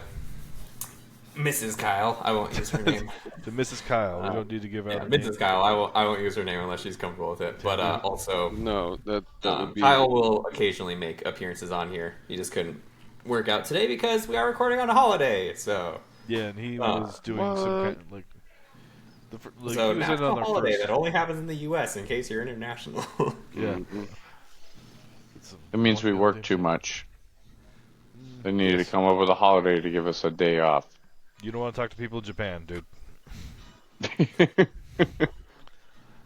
Mrs. Kyle. I won't use her name. To Mrs. Kyle, we don't need to give out Yeah, her Mrs. name. Kyle. I won't use her name unless she's comfortable with it. But also, No, that would be. Kyle will occasionally make appearances on here. He just couldn't work out today because we are recording on a holiday. So, Yeah, and he was doing some kind of like. so he was in national on our holiday first. that only happens in the U.S. in case you're international. Yeah. Mhm. It means we work too much. They needed to come up with a holiday to give us a day off. You don't want to talk to people in Japan, dude.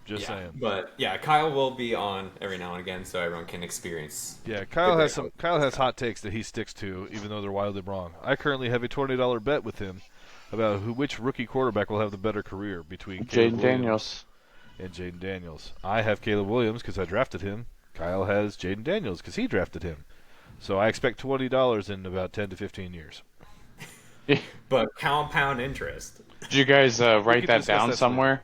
Just yeah, saying. but yeah, Kyle will be on every now and again, so everyone can experience. Yeah, Kyle has great Kyle has hot takes that he sticks to, even though they're wildly wrong. I currently have a $20 bet with him about which rookie quarterback will have the better career between Caleb Jaden Williams Daniels. and Jaden Daniels. I have Caleb Williams because I drafted him. Kyle has Jaden Daniels because he drafted him. So I expect $20 in about 10 to 15 years. But compound interest. Did you guys We wait can that discuss down that somewhere?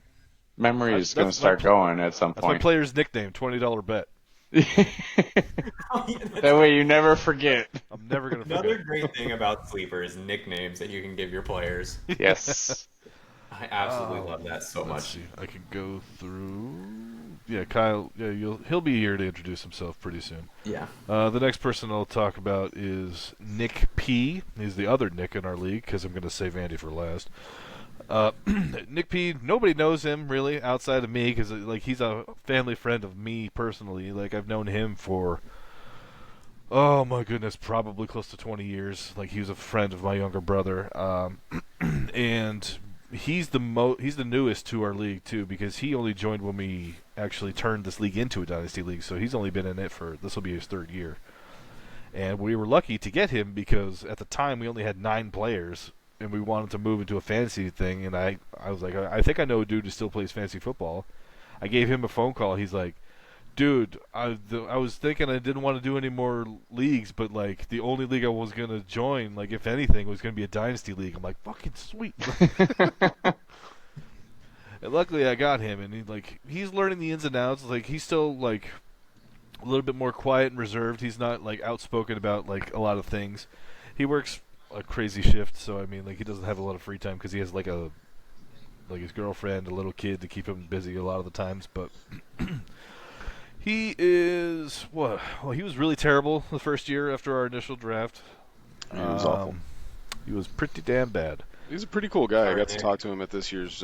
Memory is going to That's my start going at some that's my point. player's nickname. $20 bet. That way you never forget. I'm never gonna Another forget. great thing about Sleeper is nicknames that you can give your players. Yes. I absolutely love that so Let's much. see. I can go through. Yeah, Kyle. Yeah, he'll be here to introduce himself pretty soon. Yeah. The next person I'll talk about is Nick P. He's the other Nick in our league because I'm going to save Andy for last. Nick P. Nobody knows him really outside of me because like he's a family friend of me personally. Like I've known him for oh my goodness, probably close to 20 years. Like he was a friend of my younger brother, and he's the newest to our league too because he only joined when we actually turned this league into a dynasty league. So he's only been in it for this will be his third year, and we were lucky to get him because at the time we only had 9 players. And we wanted to move into a fantasy thing, and I was like, I think I know a dude who still plays fantasy football. I gave him a phone call. He's like, dude, I was thinking I didn't want to do any more leagues, but like the only league I was gonna join, like if anything, was gonna be a dynasty league. I'm like, fucking sweet. And luckily I got him, and he's learning the ins and outs. Like he's still like a little bit more quiet and reserved. He's not like outspoken about like a lot of things. He works a crazy shift, so I mean, like he doesn't have a lot of free time because he has like his girlfriend, a little kid to keep him busy a lot of the times. But he is what? Well, he was really terrible the first year after our initial draft. He was awful. He was pretty damn bad. He's a pretty cool guy. I got to talk to him at this year's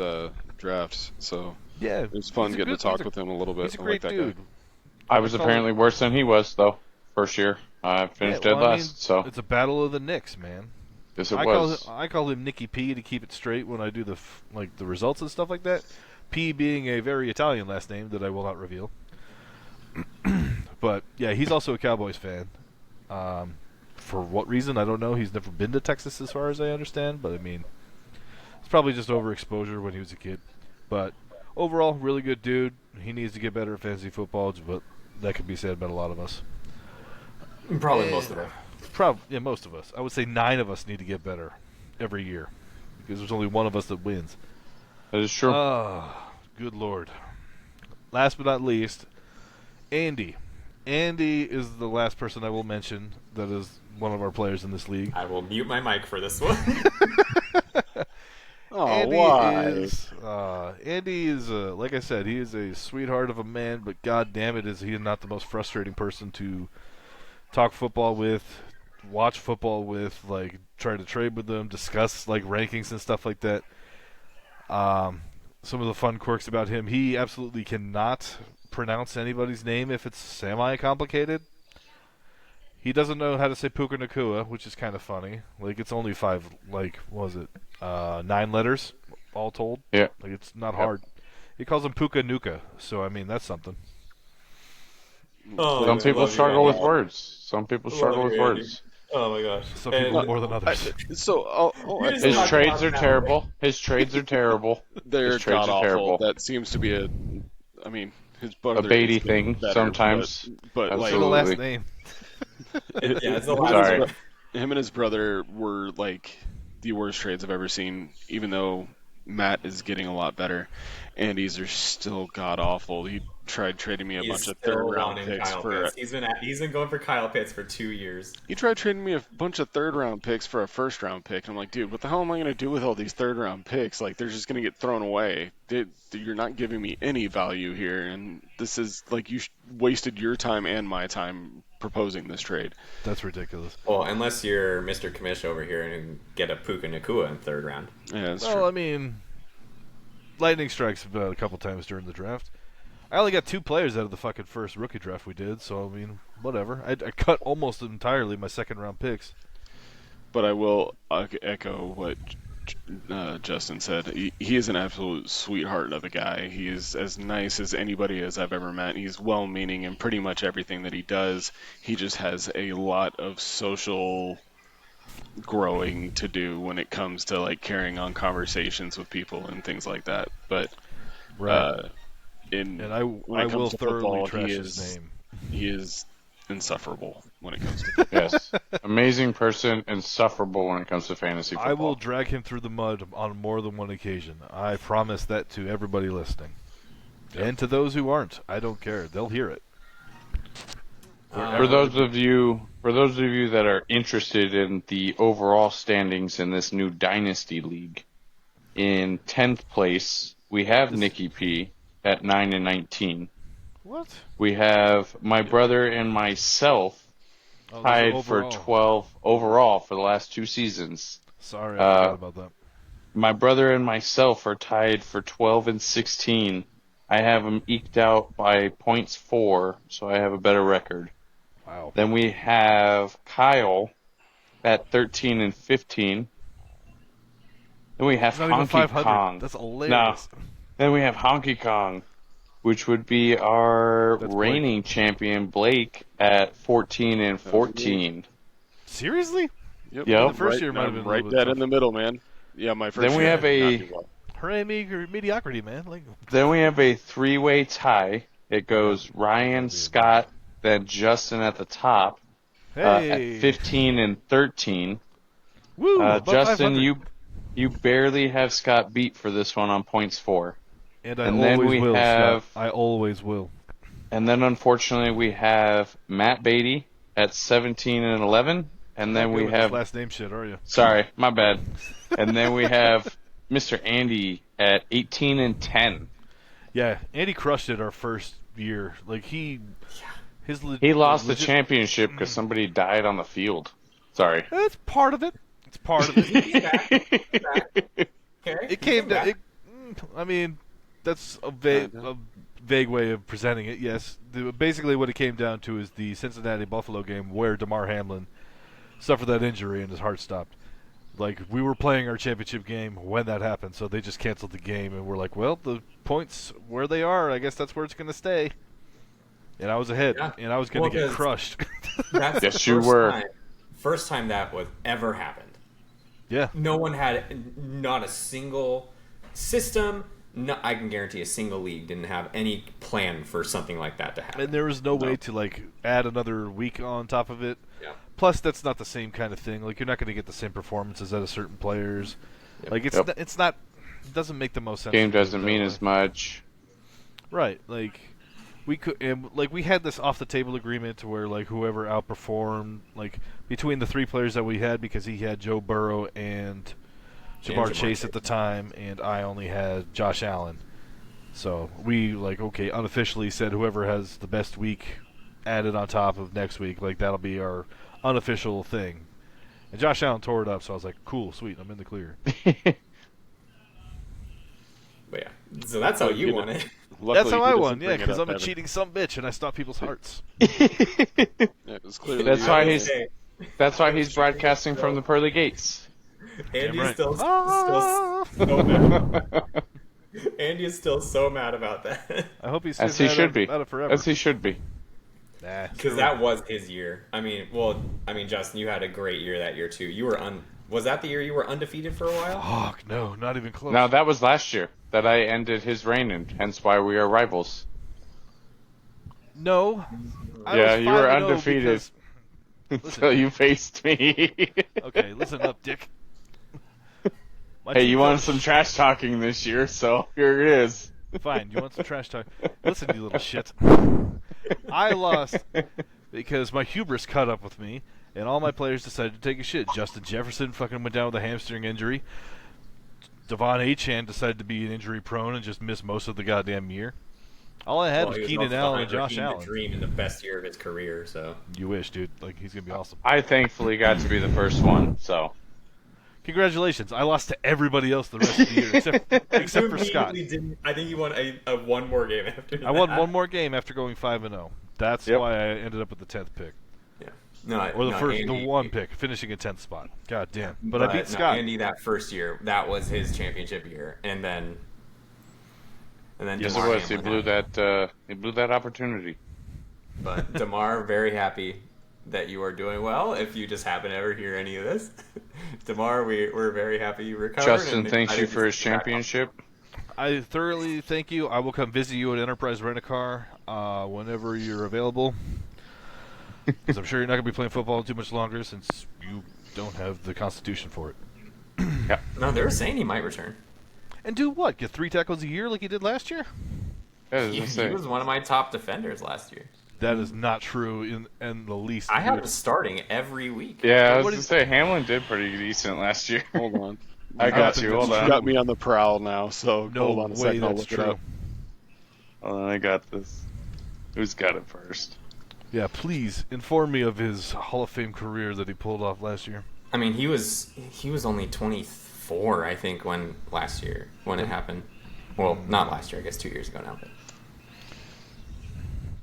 draft, so Yeah, it was fun getting to talk with him a little bit. He's a I great like that dude. guy. I was apparently worse than he was, though, first year. I finished dead last, so it's a battle of the Knicks, man. yes, it was. I call him Nicky P to keep it straight when I do the results and stuff like that. P being a very Italian last name that I will not reveal. But yeah, he's also a Cowboys fan. For what reason I don't know. He's never been to Texas as far as I understand, but I mean, it's probably just overexposure when he was a kid. But overall, really good dude. He needs to get better at fantasy football, but that could be said about a lot of us. Probably most of them. Yeah, most of us. I would say 9 of us need to get better every year because there's only one of us that wins. That is true. Good lord. Last but not least, Andy. Andy is the last person I will mention that is one of our players in this league. I will mute my mic for this one. Oh, Andy why? Andy is, like I said, he is a sweetheart of a man, but god damn it, is he not the most frustrating person to talk football with, watch football with, like try to trade with them, discuss like rankings and stuff like that. Some of the fun quirks about him, he absolutely cannot pronounce anybody's name if it's semi-complicated. He doesn't know how to say Puka Nakua, which is kind of funny. Like it's only 5, like what was it, 9 letters all told. Yeah. Like it's not hard. He calls him Puka Nuka, so I mean that's something. Some people struggle with words. Some people struggle with words. Oh my gosh. Some people more than others. So Here's His Talk trades about are that. terrible. His trades are terrible. they're His trades god are awful. terrible. That seems to be I mean, his brother A Beatty is getting thing better, sometimes. But like Say the last Absolutely. name. Yeah, it's the last Sorry. one. him and his brother were like the worst trades I've ever seen. Even though Matt is getting a lot better, Andy's are still god awful. He tried trading me a He's bunch of still 3rd round wanting picks Kyle for. Pitts. He's been going for Kyle Pitts for 2 years. He tried trading me a bunch of 3rd round picks for a 1st round pick. And I'm like, dude, what the hell am I going to do with all these 3rd round picks? Like, they're just going to get thrown away. You're not giving me any value here. And this is like you wasted your time and my time proposing this trade. That's ridiculous. Well, unless you're Mr. Commish over here and get a Puka Nakua in 3rd round. Yeah, that's Well, true. I mean, lightning strikes about a couple times during the draft. I only got 2 players out of the fucking first rookie draft we did, so I mean, whatever. I cut almost entirely my 2nd round picks. But I will echo what Justin said. He is an absolute sweetheart of a guy. He is as nice as anybody as I've ever met. He's well-meaning in pretty much everything that he does. He just has a lot of social growing to do when it comes to like carrying on conversations with people and things like that. But And I when it will comes to thoroughly football, trash he his is name. he is insufferable. when it comes to. Yes. Amazing person, insufferable when it comes to fantasy football. I will drag him through the mud on more than one occasion. I promise that to everybody listening. And to those who aren't. I don't care. They'll hear it. For those of you that are interested in the overall standings in this new Dynasty League, in 10th place, we have Nikki P at 9-19. What? We have my brother and myself tied for 12 overall for the last 2 seasons. Sorry, I forgot about that. My brother and myself are tied for 12 and 16. I have them eked out by points 4, so I have a better record. Wow. Then we have Kyle at 13 and 15. Then we have It's not even Honky 500. Kong. That's hilarious. No. Then we have Honky Kong, which would be our That's reigning champion, Blake, at 14 and 14. Seriously? Yep. Yep. The first year might have been a right little bit dead tough. in the middle, man. Yeah, my first. Then we year have I did a- not do well. Hooray, mediocrity, man. Then we have a 3-way tie. It goes Ryan, Scott, then Justin at the top Hey. at 15 and 13. Woo, above Justin, 500. you barely have Scott beat for this one on points 4. And and then always we will, have- Scott. I always will. And then unfortunately we have Matt Beatty at 17 and 11. And then Not good we with this have... last name shit, are you? Sorry, my bad. And then we have Mr. Andy at 18 and 10. Yeah, Andy crushed it our first year. Like he Lost the championship because somebody died on the field. Sorry. That's part of it. It's part of it. Okay. It came down. I mean, that's a vague way of presenting it. Yes, basically what it came down to is the Cincinnati Buffalo game where DeMar Hamlin suffered that injury and his heart stopped. Like, we were playing our championship game when that happened, so they just canceled the game, and we're like, well, the points where they are, I guess that's where it's going to stay. And I was ahead, and I was going to get crushed. That's Yes, the you first were. First time that was ever happened. Yeah. No one had not a single system. No, I can guarantee a single league didn't have any plan for something like that to happen. And there was no way to, like, add another week on top of it. Yeah. Plus, that's not the same kind of thing. Like, you're not going to get the same performances out of certain players. Yep. Like, it's not. It doesn't make the most sense. Game to do it doesn't that mean way. as much. Right. Like, we could, and like, we had this off the table agreement to where, like, whoever outperformed, like, between the 3 players that we had, because he had Joe Burrow and Jamar Chase at the time, and I only had Josh Allen. So we, like, okay, unofficially said whoever has the best week added on top of next week, like, that'll be our unofficial thing. And Josh Allen tore it up, so I was like, cool, sweet, I'm in the clear. But yeah, so that's how you won it. That's how he I doesn't won, yeah, bring it because up, I'm a Evan. cheating sumbitch, and I stop people's hearts. Yeah, it was clearly That's you. why I would he's- say That's why he's broadcasting from the pearly gates. Andy's right. still Ah! so mad. Andy is still so mad about that I hope he's As he should be. about it forever. As he should be. Nah, because that was his year. I mean, Justin, you had a great year that year too. You were Was that the year you were undefeated for a while? Fuck, no, not even close. Now, that was last year that I ended his reign, and hence why we are rivals. No. I Yeah, was you were 5-0 undefeated. because- Until you faced me. Okay, listen up, Dick. My Hey, team you wanted won. some trash talking this year, so here it is. Fine, you want some trash talk? Listen, you little shit. I lost because my hubris caught up with me, and all my players decided to take a shit. Justin Jefferson fucking went down with a hamstring injury. Devon Achane decided to be an injury prone and just miss most of the goddamn year. All I had Well, was he was Keenan also Allen and behind Josh Raheem the Allen. Dream in the best year of his career, so You wish, dude. Like, he's gonna be awesome. I thankfully got to be the first one, so. Congratulations! I lost to everybody else the rest of the year, except You for Scott. immediately I think you won a one more game after that. I won one more game after going 5-0. That's Yep. why I ended up with the 10th pick, Yeah. No, or the no, first, Andy, the one pick, finishing in 10th spot. God damn! But I beat no, Scott. Andy that first year, that was his championship year, and then Yes, it DeMar was. He Hamlin blew happened. that. He blew that opportunity. But Damar, very happy that you are doing well. If you just happen to ever hear any of this, Damar, we're very happy you recovered. Justin and thanks you excited for to his see you back on. championship. I thoroughly thank you. I will come visit you at Enterprise Rent-A-Car whenever you're available. Because I'm sure you're not going to be playing football too much longer since you don't have the constitution for it. Yeah. No, they were saying he might return. And do what? Get 3 tackles a year like he did last year? He was one of my top defenders last year. That is not true in the least. I have him starting every week. Yeah, I was What going to is- say, Hamlin did pretty decent last year. Hold on. I don't got think you. that's Hold You on. got me on the prowl now, so No hold on a way second. I'll that's look it true. up. Hold on, I got this. Who's got it first? Yeah, please inform me of his Hall of Fame career that he pulled off last year. I mean, he was only 24, I think, when it happened. Well, not last year. I guess 2 years ago now.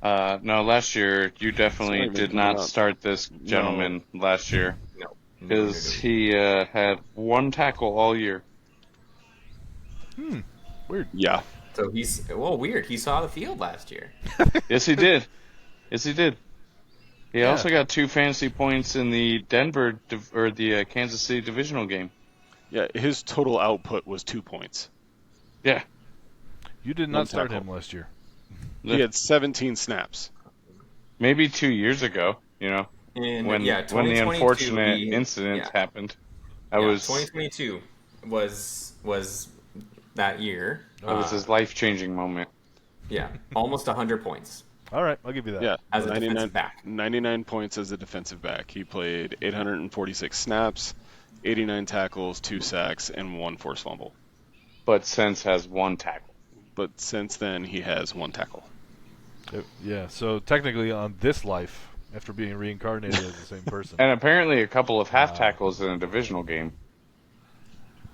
But No, last year you definitely Sorry, did man, not up. start this gentleman last year no, because he had 1 tackle all year. Weird. Yeah. So he's weird. He saw the field last year. Yes, he did. Yes, he did. He Yeah. also got 2 fantasy points in the the Kansas City divisional game. Yeah, his total output was 2 points. Yeah. You did One not start tackle. him last year. He had 17 snaps. Maybe 2 years ago, And when yeah, the 2022, unfortunate incident happened. I was 2022 was that year. It was his life-changing moment. Yeah, almost 100 points. All right, I'll give you that. Yeah, As a defensive back. 99 points as a defensive back. He played 846 snaps, 89 tackles, 2 sacks, and 1 forced fumble. But since has 1 tackle. But since then, he has 1 tackle. Yeah, so technically on this life, after being reincarnated as the same person, And apparently a couple of half tackles in a divisional game.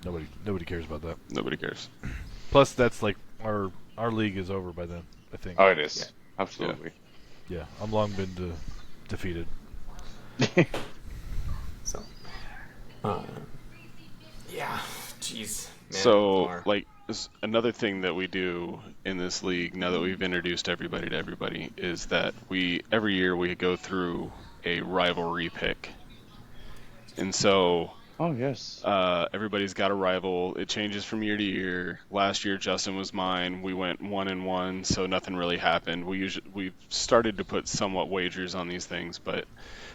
nobody cares about that. Nobody cares. Plus, that's like our league is over by then, I think. Oh, it is. Yeah. Absolutely. Yeah, I'm long been defeated. So, yeah, jeez. Man, So, Lamar. like, another thing that we do in this league, now that we've introduced everybody to everybody, is that every year we go through a rivalry pick. And so Oh, yes. everybody's got a rival. It changes from year to year. Last year, Justin was mine. We went 1-1, so nothing really happened. We've started to put somewhat wagers on these things, but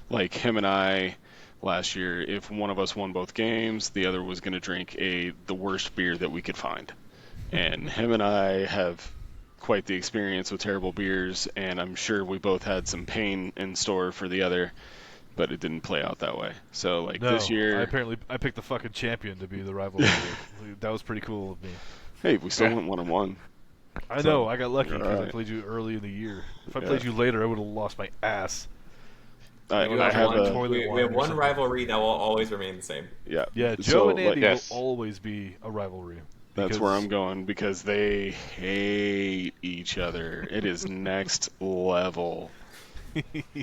like him and I last year, if one of us won both games, the other was going to drink the worst beer that we could find. And him and I have quite the experience with terrible beers, and I'm sure we both had some pain in store for the other. But it didn't play out that way. So, like, No, this year... I picked the fucking champion to be the rival. That was pretty cool of me. Hey, we still went 1-1. I So, know, I got lucky because I alright. played you early in the year. If I Yeah. played you later, I would have lost my ass. I We have have one, a... toilet we water have or one something. rivalry that will always remain the same. Yeah. Yeah, Joe So, and Andy like, yes. will always be a rivalry. that's because- where I'm going, because they hate each other. It is next level.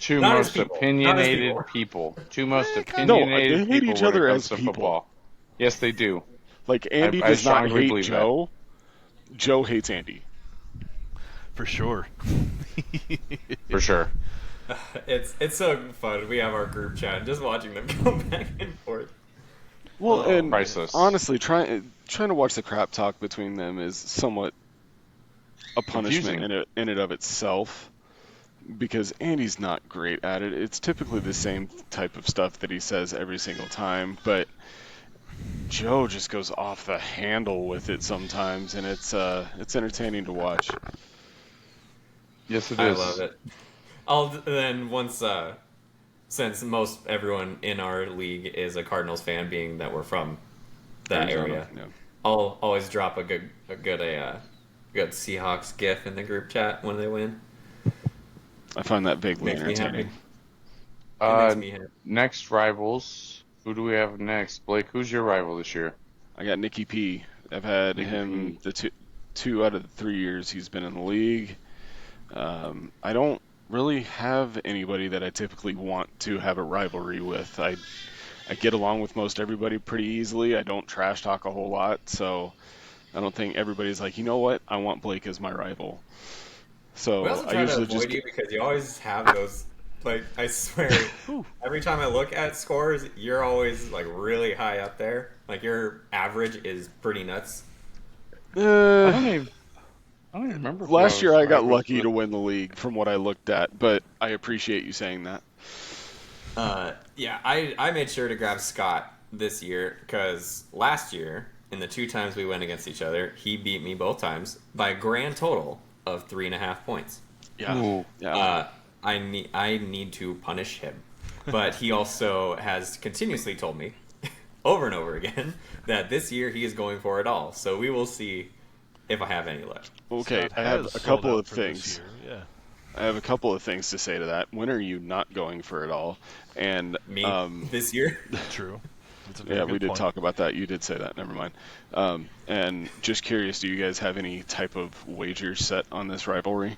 Two Not as most people. opinionated Not as people. Two most No, opinionated they hate people each when other it comes as to people. football. Yes, they do. Like, Andy I does not strongly hate believe Joe. Joe hates Andy. For sure. For sure. It's so fun. We have our group chat and just watching them go back and forth. Well, and Priceless. honestly, trying to watch the crap talk between them is somewhat a punishment Confusing. in it of itself, because Andy's not great at it. It's typically the same type of stuff that he says every single time, but Joe just goes off the handle with it sometimes, and it's entertaining to watch. Yes, it I is. love it. I'll then once since most everyone in our league is a Cardinals fan, being that we're from that area, Yeah. I'll always drop a good Seahawks gif in the group chat when they win. I find that vaguely Makes me happy. entertaining. It makes me happy. Next rivals. Who do we have next? Blake, who's your rival this year? I got Nicky P. I've had Nicky him P. the two out of the 3 years he's been in the league. I don't really have anybody that I typically want to have a rivalry with. I get along with most everybody pretty easily. I don't trash talk a whole lot, so I don't think everybody's like, you know what, I want Blake as my rival. So We also I try to usually avoid just you because you always have those. Like, I swear, every time I look at scores, you're always like really high up there. Like your average is pretty nuts. I don't even. I don't remember. Last year I got rivals lucky with- to win the league from what I looked at, but I appreciate you saying that. Yeah, I made sure to grab Scott this year because last year, in the 2 times we went against each other, he beat me both times by a grand total of 3.5 points. Yeah. Ooh. Yeah. I need to punish him, but he also has continuously told me over and over again that this year he is going for it all. So we will see if I have any luck. Okay, Scott I have has a sold couple out of for this things. year, yeah. I have a couple of things to say to that. When are you not going for it all? And Me this year. True. That's a very yeah, good we did point. talk about that. You did say that. Never mind. And just curious, do you guys have any type of wager set on this rivalry?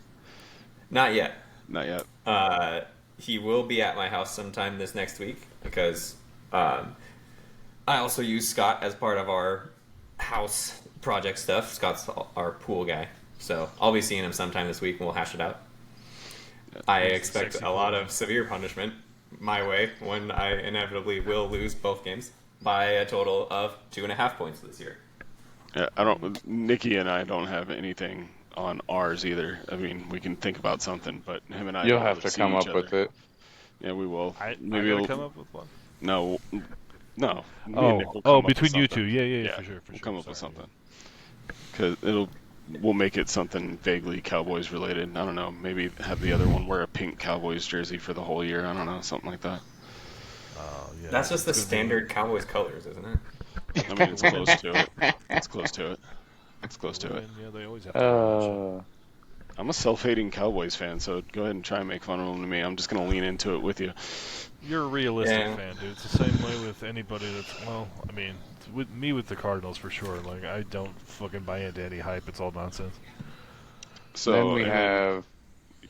Not yet. Not yet. He will be at my house sometime this next week because I also use Scott as part of our house project stuff. Scott's our pool guy, so I'll be seeing him sometime this week and we'll hash it out. I expect sexy a lot pool. of severe punishment my way when I inevitably will lose both games by a total of 2.5 points this year. Yeah, I don't. Nikki and I don't have anything on ours either. I mean, we can think about something, but him and I You'll don't have really to see come each up other. with it. Yeah, we will. I Maybe gotta we'll, come up with one. no, no. Me and Nick will come Oh, up with between you something. two. Yeah, for sure. We'll come up with something. Because we'll make it something vaguely Cowboys related. I don't know. Maybe have the other one wear a pink Cowboys jersey for the whole year. I don't know, something like that. Yeah, That's just the it's gonna be- standard Cowboys colors, isn't it? I mean, it's close to it. It's close to it. It's close to it. Yeah, they always have to wear that shit. I'm a self-hating Cowboys fan, so go ahead and try and make fun of them to me. I'm just gonna lean into it with you. You're a realistic Yeah. fan, dude. It's the same way with anybody that's, well, I mean, it's with me with the Cardinals for sure. Like, I don't fucking buy into any hype. It's all nonsense. So then we and have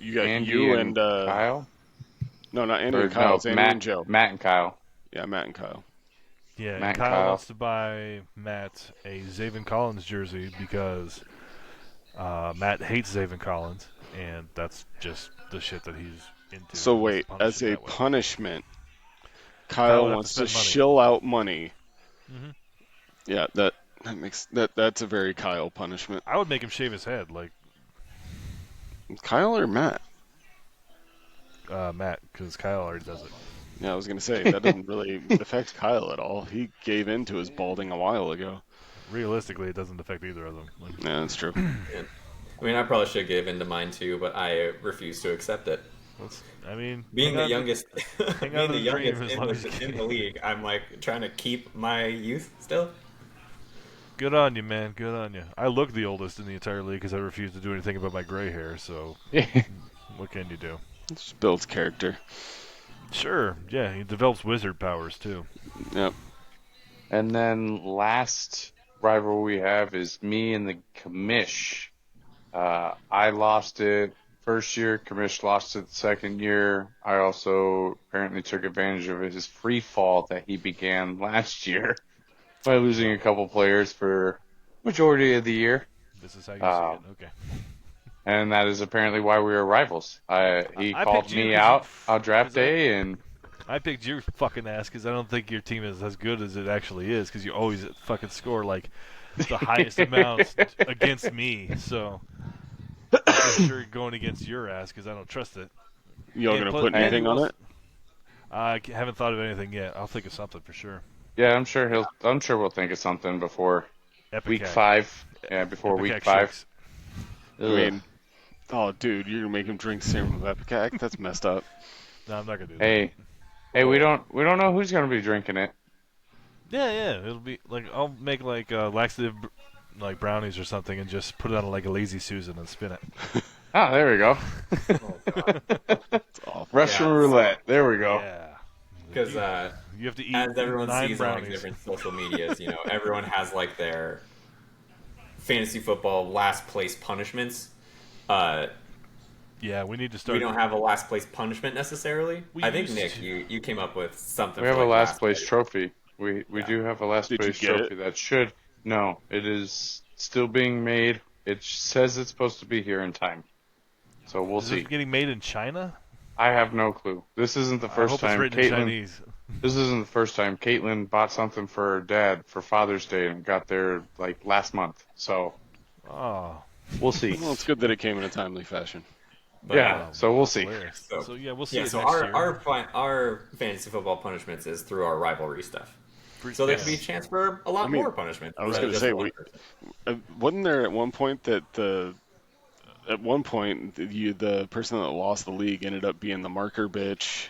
you got Andy you and Kyle. no, not Andy Or and Kyle. no, It's Andy Matt, and Joe. Matt and Kyle. Yeah, Matt and Kyle. Yeah, Matt and and Kyle Kyle. wants to buy Matt a Zaven Collins jersey because Matt hates Zaven Collins, and that's just the shit that he's into. So He wants wait, to punish as him a that way. punishment, Kyle Kyle would have wants to to spend money. shill out money. Mhm. Yeah, that makes that's a very Kyle punishment. I would make him shave his head, like Kyle or Matt? Matt, because Kyle already does it. Yeah, I was gonna say that doesn't really affect Kyle at all. He gave in to his balding a while ago. Realistically, it doesn't affect either of them. Like, Yeah, that's true. I mean, I probably should give in to mine too, but I refuse to accept it. I mean, Being hang the on to- youngest, hang being on to the the dream youngest as long as you in can. the league, I'm like trying to keep my youth still. Good on you, man. Good on you. I look the oldest in the entire league because I refuse to do anything about my gray hair. So, what can you do? It just builds character. Sure. Yeah, he develops wizard powers too. Yep. And then last rival we have is me and the Commish. I lost it first year. Commish lost it the second year. I also apparently took advantage of his free fall that he began last year by losing a couple players for majority of the year. This is how you Um, see it. Okay. And that is apparently why we are rivals. He I called picked you me 'cause out you- on draft 'cause I- day, and I picked your fucking ass because I don't think your team is as good as it actually is because you always fucking score like the highest amounts against me. So I'm for sure going against your ass because I don't trust it. Y'all And gonna plus- put and anything you on also- it? I haven't thought of anything yet. I'll think of something for sure. yeah, I'm sure we'll think of something before Epic week hack. 5. Yeah, before Epic week hack 5. shakes. I mean, oh, dude, you're gonna make him drink serum of Epicac? That's messed up. No, I'm not gonna do that. Hey, we don't know who's gonna be drinking it. Yeah. It'll be like I'll make like laxative like brownies or something and just put it on like a lazy Susan and spin it. Ah, there we go. Oh god, It's awful. Russian Yeah, roulette. There we go. Yeah. because You have to eat as everyone 9 sees on like brownies. different social medias, everyone has like their fantasy football last place punishments. Yeah, we need to start. We don't have a last place punishment necessarily. We I think used Nick, to. you came up with something. We have for, a like, last place trophy. We Yeah. do have a last Did you place get trophy that should. No, it is still being made. It says it's supposed to be here in time. So we'll Is see. it getting made in China? I have no clue. This isn't the I first hope time it's written in Caitlin. Chinese. This isn't the first time Caitlin bought something for her dad for Father's Day and got there like last month. So Oh, We'll see. Well, it's good that it came in a timely fashion. But, Yeah, so we'll see. Hilarious. So, So yeah, we'll see yeah, it so next our, year. our fantasy football punishments is through our rivalry stuff. So there could be a chance for a lot more punishment. I was going to say, wasn't there at one point that the person that lost the league ended up being the marker bitch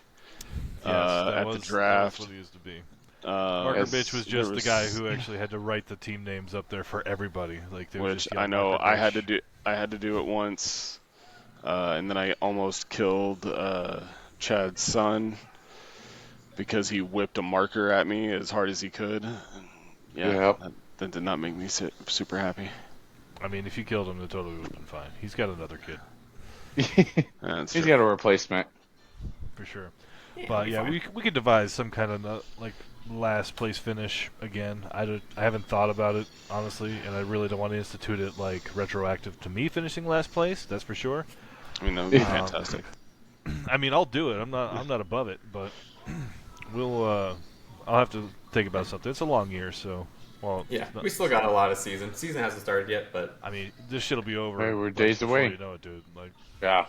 at the draft. That's what he used to be. Marker Marker bitch was just the guy who actually had to write the team names up there for everybody. Like they would which just yell I know Marker I bitch. had to do it once, and then I almost killed Chad's son because he whipped a marker at me as hard as he could. Yeah, Yep. that did not make me super happy. I mean, if you killed him, it totally would have been fine. He's got another kid That's He's true. got a replacement. for sure. But yeah, we could devise some kind of like last place finish again. I haven't thought about it honestly, and I really don't want to institute it like retroactive to me finishing last place. That's for sure. I mean, that would be fantastic. I mean, I'll do it. I'm not above it, but we'll I'll have to think about something. It's a long year, so well. Yeah, it's not- we still got a lot of season. Season hasn't started yet, but I mean, this shit'll be over. Hey, we're like, days before away. You know it, dude. Like Yeah.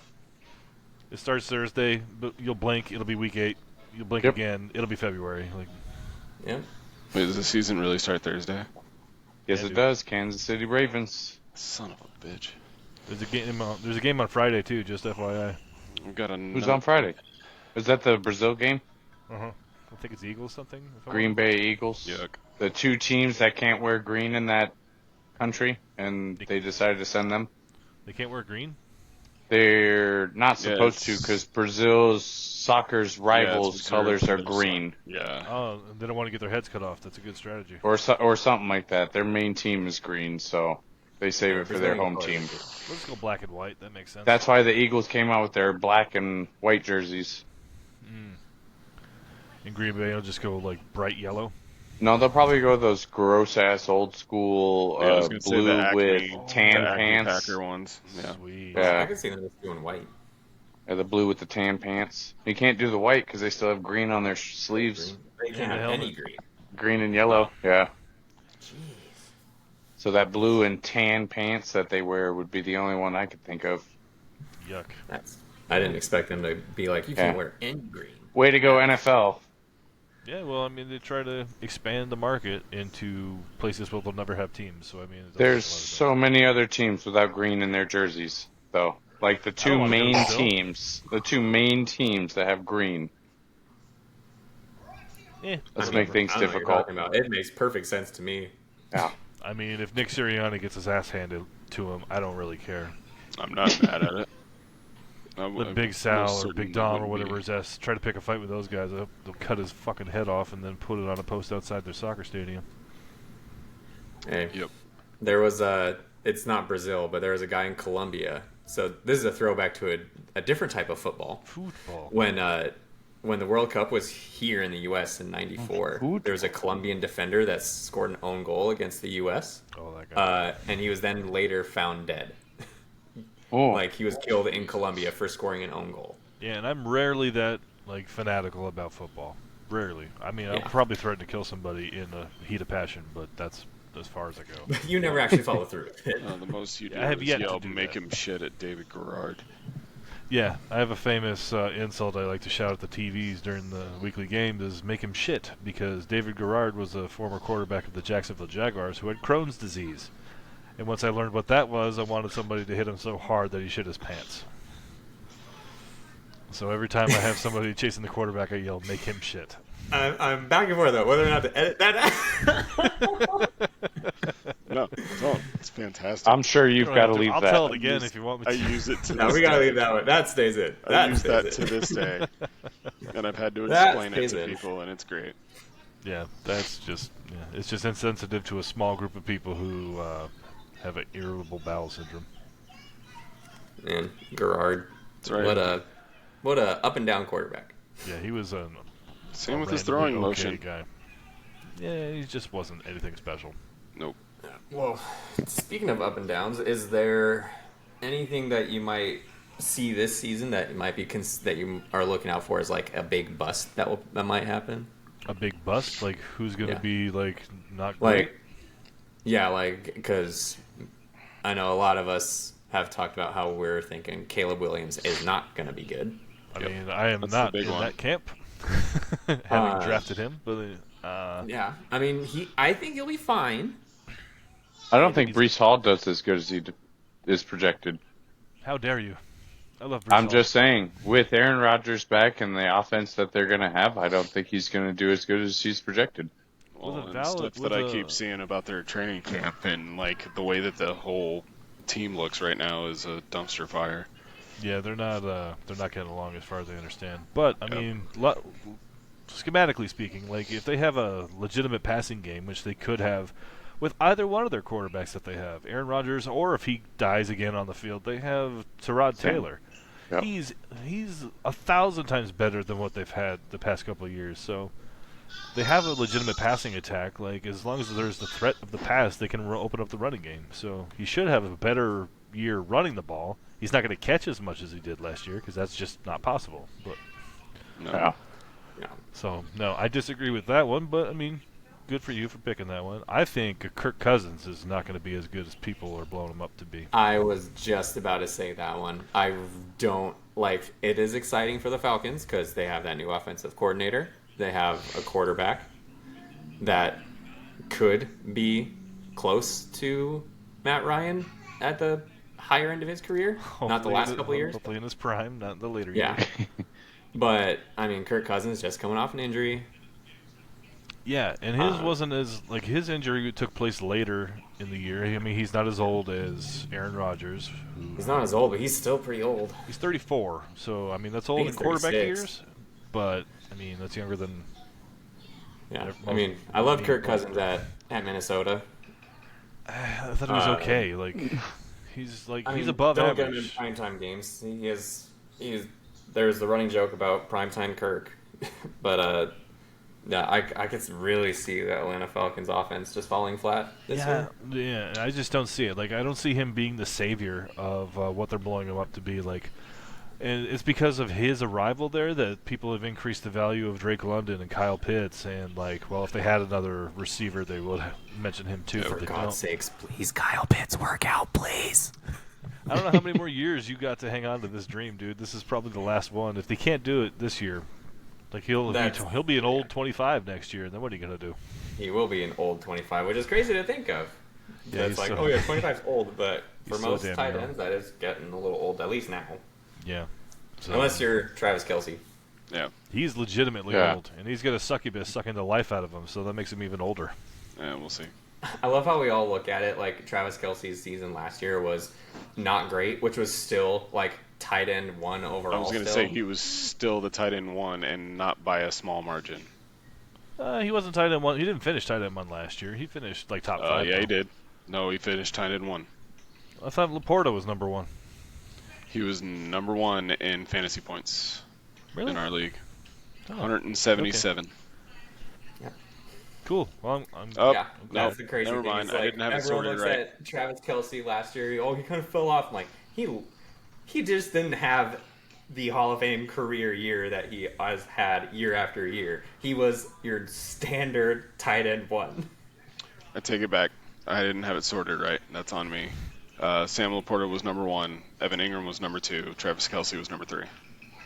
it starts Thursday, but you'll blink. It'll be week 8. You'll blink Yep. again. It'll be February. Like yeah. Wait, does the season really start Thursday? Yes, Yeah, it dude. does. Kansas City Ravens. Son of a bitch. there's a game. There's a game on Friday too. Just FYI. We've got a Who's on Friday? Is that the Brazil game? I think it's Eagles something. if I'm Green not- Bay Eagles. Yuck. The two teams that can't wear green in that country, and they decided to send them. They can't wear green. They're not supposed to it's- because Brazil's soccer's rivals' reserved colors for are the green, Yeah. Oh, and they don't want to get their heads cut off. That's a good strategy. or something like that. Their main team is green, so they save it for their home team. Let's go black and white. That makes sense. That's why the Eagles came out with their black and white jerseys. In Green Bay, it'll just go like bright yellow. No, they'll probably go those gross ass old school Yeah, I was gonna say blue the Acme- with tan the Acme pants. Packer ones. Yeah. Sweet. Yeah. I could see them just doing white. The blue with the tan pants. You can't do the white because they still have green on their sleeves. They can't the have any helmet. green. Green and yellow. Yeah. Jeez. So that blue and tan pants that they wear would be the only one I could think of. Yuck. I didn't expect them to be like, you can't Yeah. wear any green. Way to go, NFL. Yeah, well, I mean, they try to expand the market into places where they'll never have teams. So I mean, it does There's make a lot of sense. so many other teams without green in their jerseys, though. Like the I don't two wanna go to main Brazil. teams, that have green. Eh, Let's whatever. make things I don't know what you're difficult. talking about. It makes perfect sense to me. Yeah. I mean, if Nick Sirianni gets his ass handed to him, I don't really care. I'm not mad at it. Let Big Sal or Big Dom or whatever his ass try to pick a fight with those guys. They'll cut his fucking head off and then put it on a post outside their soccer stadium. Hey, Yep. there was it's not Brazil, but there was a guy in Colombia. So this is a throwback to a different type of football. Football. When the World Cup was here in the U.S. in '94, there was a Colombian defender that scored an own goal against the U.S. Oh, that guy. And he was then later found dead. Oh. Like he was killed in Colombia for scoring an own goal. Yeah, and I'm rarely that like fanatical about football. Rarely. I mean, I'll Yeah. probably threaten to kill somebody in a heat of passion, but that's as far as I go. You never actually follow through with it. The most you do I have is yet to yell, do make that. him shit at David Garrard. Yeah, I have a famous insult I like to shout at the TVs during the weekly games is make him shit, because David Garrard was a former quarterback of the Jacksonville Jaguars who had Crohn's disease. And once I learned what that was, I wanted somebody to hit him so hard that he shit his pants. So every time I have somebody chasing the quarterback, I yell, make him shit. I'm back and forth though, whether or not to edit that. No, don't. It's fantastic. I'm sure you've got to leave I'll that. tell it again if you want me I to. use it to No, this we gotta day. leave that one. That stays in. I That use stays that in. to this day. And I've had to That explain it stays to in. people, and it's great. Yeah, that's just it's just insensitive to a small group of people who have an irritable bowel syndrome. Man, Gerard. That's right. What a up and down quarterback. Yeah, he was a Same with his randomly throwing motion. guy. Yeah, he just wasn't anything special. Nope. Well, speaking of up and downs, is there anything that you might see this season that might be that you are looking out for as like a big bust that might happen? A big bust? Like, who's going to Yeah. be, like, not great? Like, yeah, like, because I know a lot of us have talked about how we're thinking Caleb Williams is not going to be good. I Yep. mean, I am That's the not big in one. that camp, having Uh, drafted him. But Yeah, I mean, I think he'll be fine. I don't think he's- Brees Hall does as good as is projected. how dare you? I love Brees I'm Hall. just saying, with Aaron Rodgers back and the offense that they're going to have, I don't think he's going to do as good as he's projected. Well, With a and valid- stuff with that I a- keep seeing about their training camp and like the way that the whole team looks right now is a dumpster fire. Yeah, they're not getting along as far as I understand. But I Yep. mean, schematically speaking, like if they have a legitimate passing game, which they could have with either one of their quarterbacks that they have, Aaron Rodgers, or if he dies again on the field, they have Tyrod Same. Taylor. Yep. He's 1,000 times better than what they've had the past couple of years. So they have a legitimate passing attack. Like as long as there's the threat of the pass, they can open up the running game. So he should have a better year running the ball. He's not going to catch as much as he did last year because that's just not possible. But No. Yeah. Yeah. so no, I disagree with that one. But I mean, good for you for picking that one. I think Kirk Cousins is not going to be as good as people are blowing him up to be. I was just about to say that one. I don't like. It is exciting for the Falcons because they have that new offensive coordinator. They have a quarterback that could be close to Matt Ryan at the higher end of his career, not the last couple of years. Hopefully in his prime, not in the later Yeah. years. But I mean, Kirk Cousins just coming off an injury. Yeah, and his wasn't as like his injury took place later in the year. I mean, he's not as old as Aaron Rodgers. He's not as old, but he's still pretty old. He's 34, so I mean that's old in He's quarterback 36. years. But I mean that's younger than. Yeah. They're I mean, most- I love being Kirk both. Cousins at Minnesota. I thought he was okay. Like he's I mean, above don't get him in average. primetime games. There's the running joke about primetime Kirk, but yeah, I could really see the Atlanta Falcons offense just falling flat this Yeah, year. yeah. I just don't see it. Like I don't see him being the savior of what they're blowing him up to be. Like, and it's because of his arrival there that people have increased the value of Drake London and Kyle Pitts. And like, well, if they had another receiver, they would mention him too. For but they God's don't. sakes, please, Kyle Pitts, work out, please. I don't know how many more years you got to hang on to this dream, dude. This is probably the last one. If they can't do it this year, like he'll be an old 25 next year. And then what are you gonna do? He will be an old 25, which is crazy to think of. Yeah, It's he's like, still- oh yeah, 25's old, but for He's still most damn tight young. ends, that is getting a little old, at least now. Yeah. So, Unless you're Travis Kelsey. Yeah. he's legitimately Yeah. old, and he's got a succubus sucking the life out of him, so that makes him even older. Yeah, we'll see. I love how we all look at it. Like Travis Kelsey's season last year was not great, which was still like tight end one overall. I was going to still. say he was still the tight end one and not by a small margin. He wasn't tight end one. He didn't finish tight end one last year. He finished like top 5. Yeah, he though. did. No, he finished tight end one. I thought Laporta was number 1. He was number 1 in fantasy points Really? in our league. Oh, 177. cool. Well, I'm Oh, Yeah, no, that's the crazy never thing. mind. It's I like, didn't have it everyone sorted looks right. at Travis Kelsey last year. Oh, he kind of fell off. I'm like, he just didn't have the Hall of Fame career year that he has had year after year. He was your standard tight end one. I take it back. I didn't have it sorted right. That's on me. Sam Laporta was number 1. Evan Ingram was number 2. Travis Kelsey was number 3.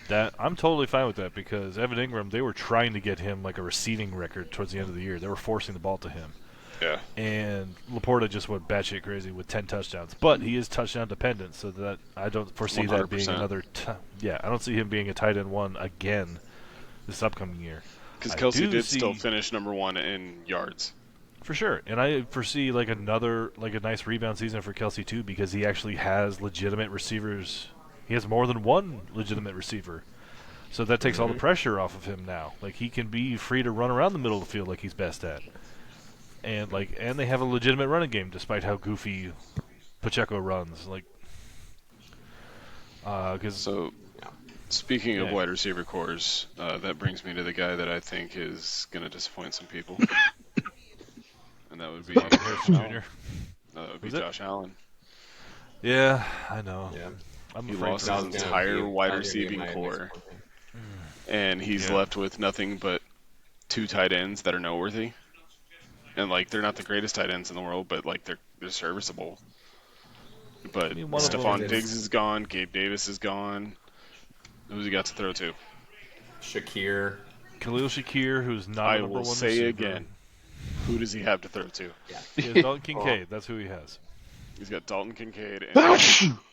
That I'm totally fine with that because Evan Ingram, they were trying to get him like a receiving record towards the end of the year. They were forcing the ball to him. Yeah. And Laporta just went batshit crazy with 10 touchdowns. But he is touchdown dependent, so that I don't foresee that being 100%. another. I don't see him being a tight end one again this upcoming year. Because I Kelsey do did still see- finish number 1 in yards. For sure, and I foresee like a nice rebound season for Kelsey too because he actually has legitimate receivers. He has more than one legitimate receiver, so that takes all the pressure off of him now. Like he can be free to run around the middle of the field like he's best at, and they have a legitimate running game despite how goofy Pacheco runs. So, speaking of Yeah. wide receiver cores, that brings me to the guy that I think is going to disappoint some people. And that would be Harrison Jr. That would be Was it? Josh Allen. Yeah, I know. Yeah. I'm He afraid lost for his him. entire wide receiving core, and he's Yeah. left with nothing but 2 tight ends that are noteworthy. And like they're not the greatest tight ends in the world, but like they're serviceable. But mean, one of Stephon them Diggs is gone. Gabe Davis is gone. Who's he got to throw to? Shakir. Khalil Shakir, who's not I a number will one say receiver. again. Who does he have to throw to? Yeah. He has Dalton Kincaid. That's who he has. He's got Dalton Kincaid and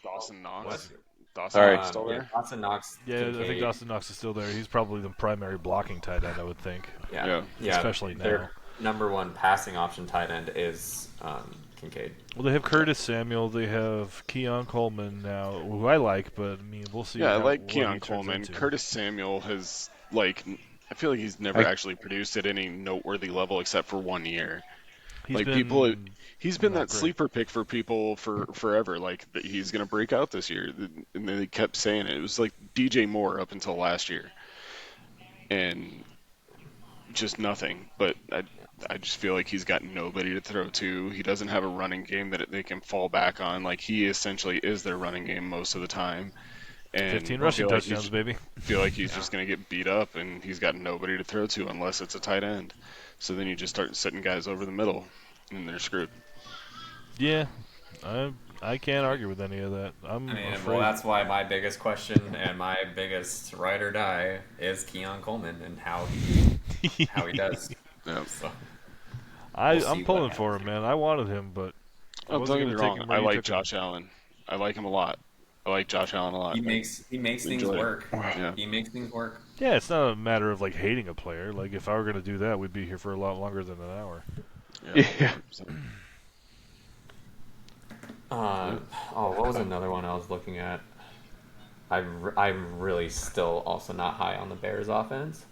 Dawson Knox. What? Dawson Sorry. Knox still Yeah, there? Dawson Knox. Yeah, I Kincaid. think Dawson Knox is still there. He's probably the primary blocking tight end, I would think. Yeah. Especially now. Their number one passing option tight end is Kincaid. Well, they have Curtis Samuel. They have Keon Coleman now, who I like, but I mean, we'll see. Yeah, I like what Keon he turns Coleman. into. Curtis Samuel has, like, I feel like he's never actually produced at any noteworthy level except for 1 year. He's Like, been he's been not that great. sleeper pick for people for forever. Like, that he's going to break out this year. And they kept saying it. It was like DJ Moore up until last year. And just nothing. But I just feel like he's got nobody to throw to. He doesn't have a running game that they can fall back on. Like, he essentially is their running game most of the time. And 15 I rushing feel like touchdowns, baby. feel like he's just going to get beat up, and he's got nobody to throw to unless it's a tight end. So then you just start sitting guys over the middle, and they're screwed. Yeah, I can't argue with any of that. I'm I mean, afraid. well, that's why my biggest question and my biggest ride or die is Keon Coleman and how he does. Yeah. So, I'm see pulling what for him, man. I wanted him, but I Don't wasn't get me gonna take wrong. him where I you like took him. Josh Allen. I like him a lot. I like Josh Allen a lot. he makes things Enjoy it. work. Yeah. He makes things work. Yeah, it's not a matter of like hating a player. Like if I were gonna do that, we'd be here for a lot longer than an hour. Yeah. What was another one I was looking at? I'm really still also not high on the Bears offense.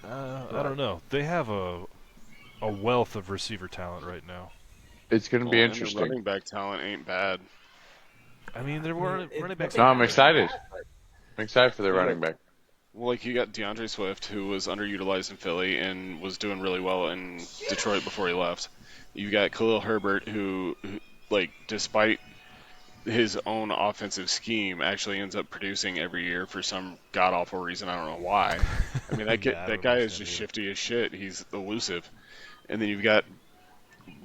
I don't know. They have a wealth of receiver talent right now. It's going to be And the interesting. running back talent ain't bad. I mean, they're running backs. No, I'm excited. I'm excited for the running back. Well, like, you got DeAndre Swift, who was underutilized in Philly and was doing really well in Detroit before he left. You got Khalil Herbert, who like, despite his own offensive scheme, actually ends up producing every year for some god-awful reason. I don't know why. I mean, that, Yeah, I that don't guy is understand just either. shifty as shit. He's elusive. And then you've got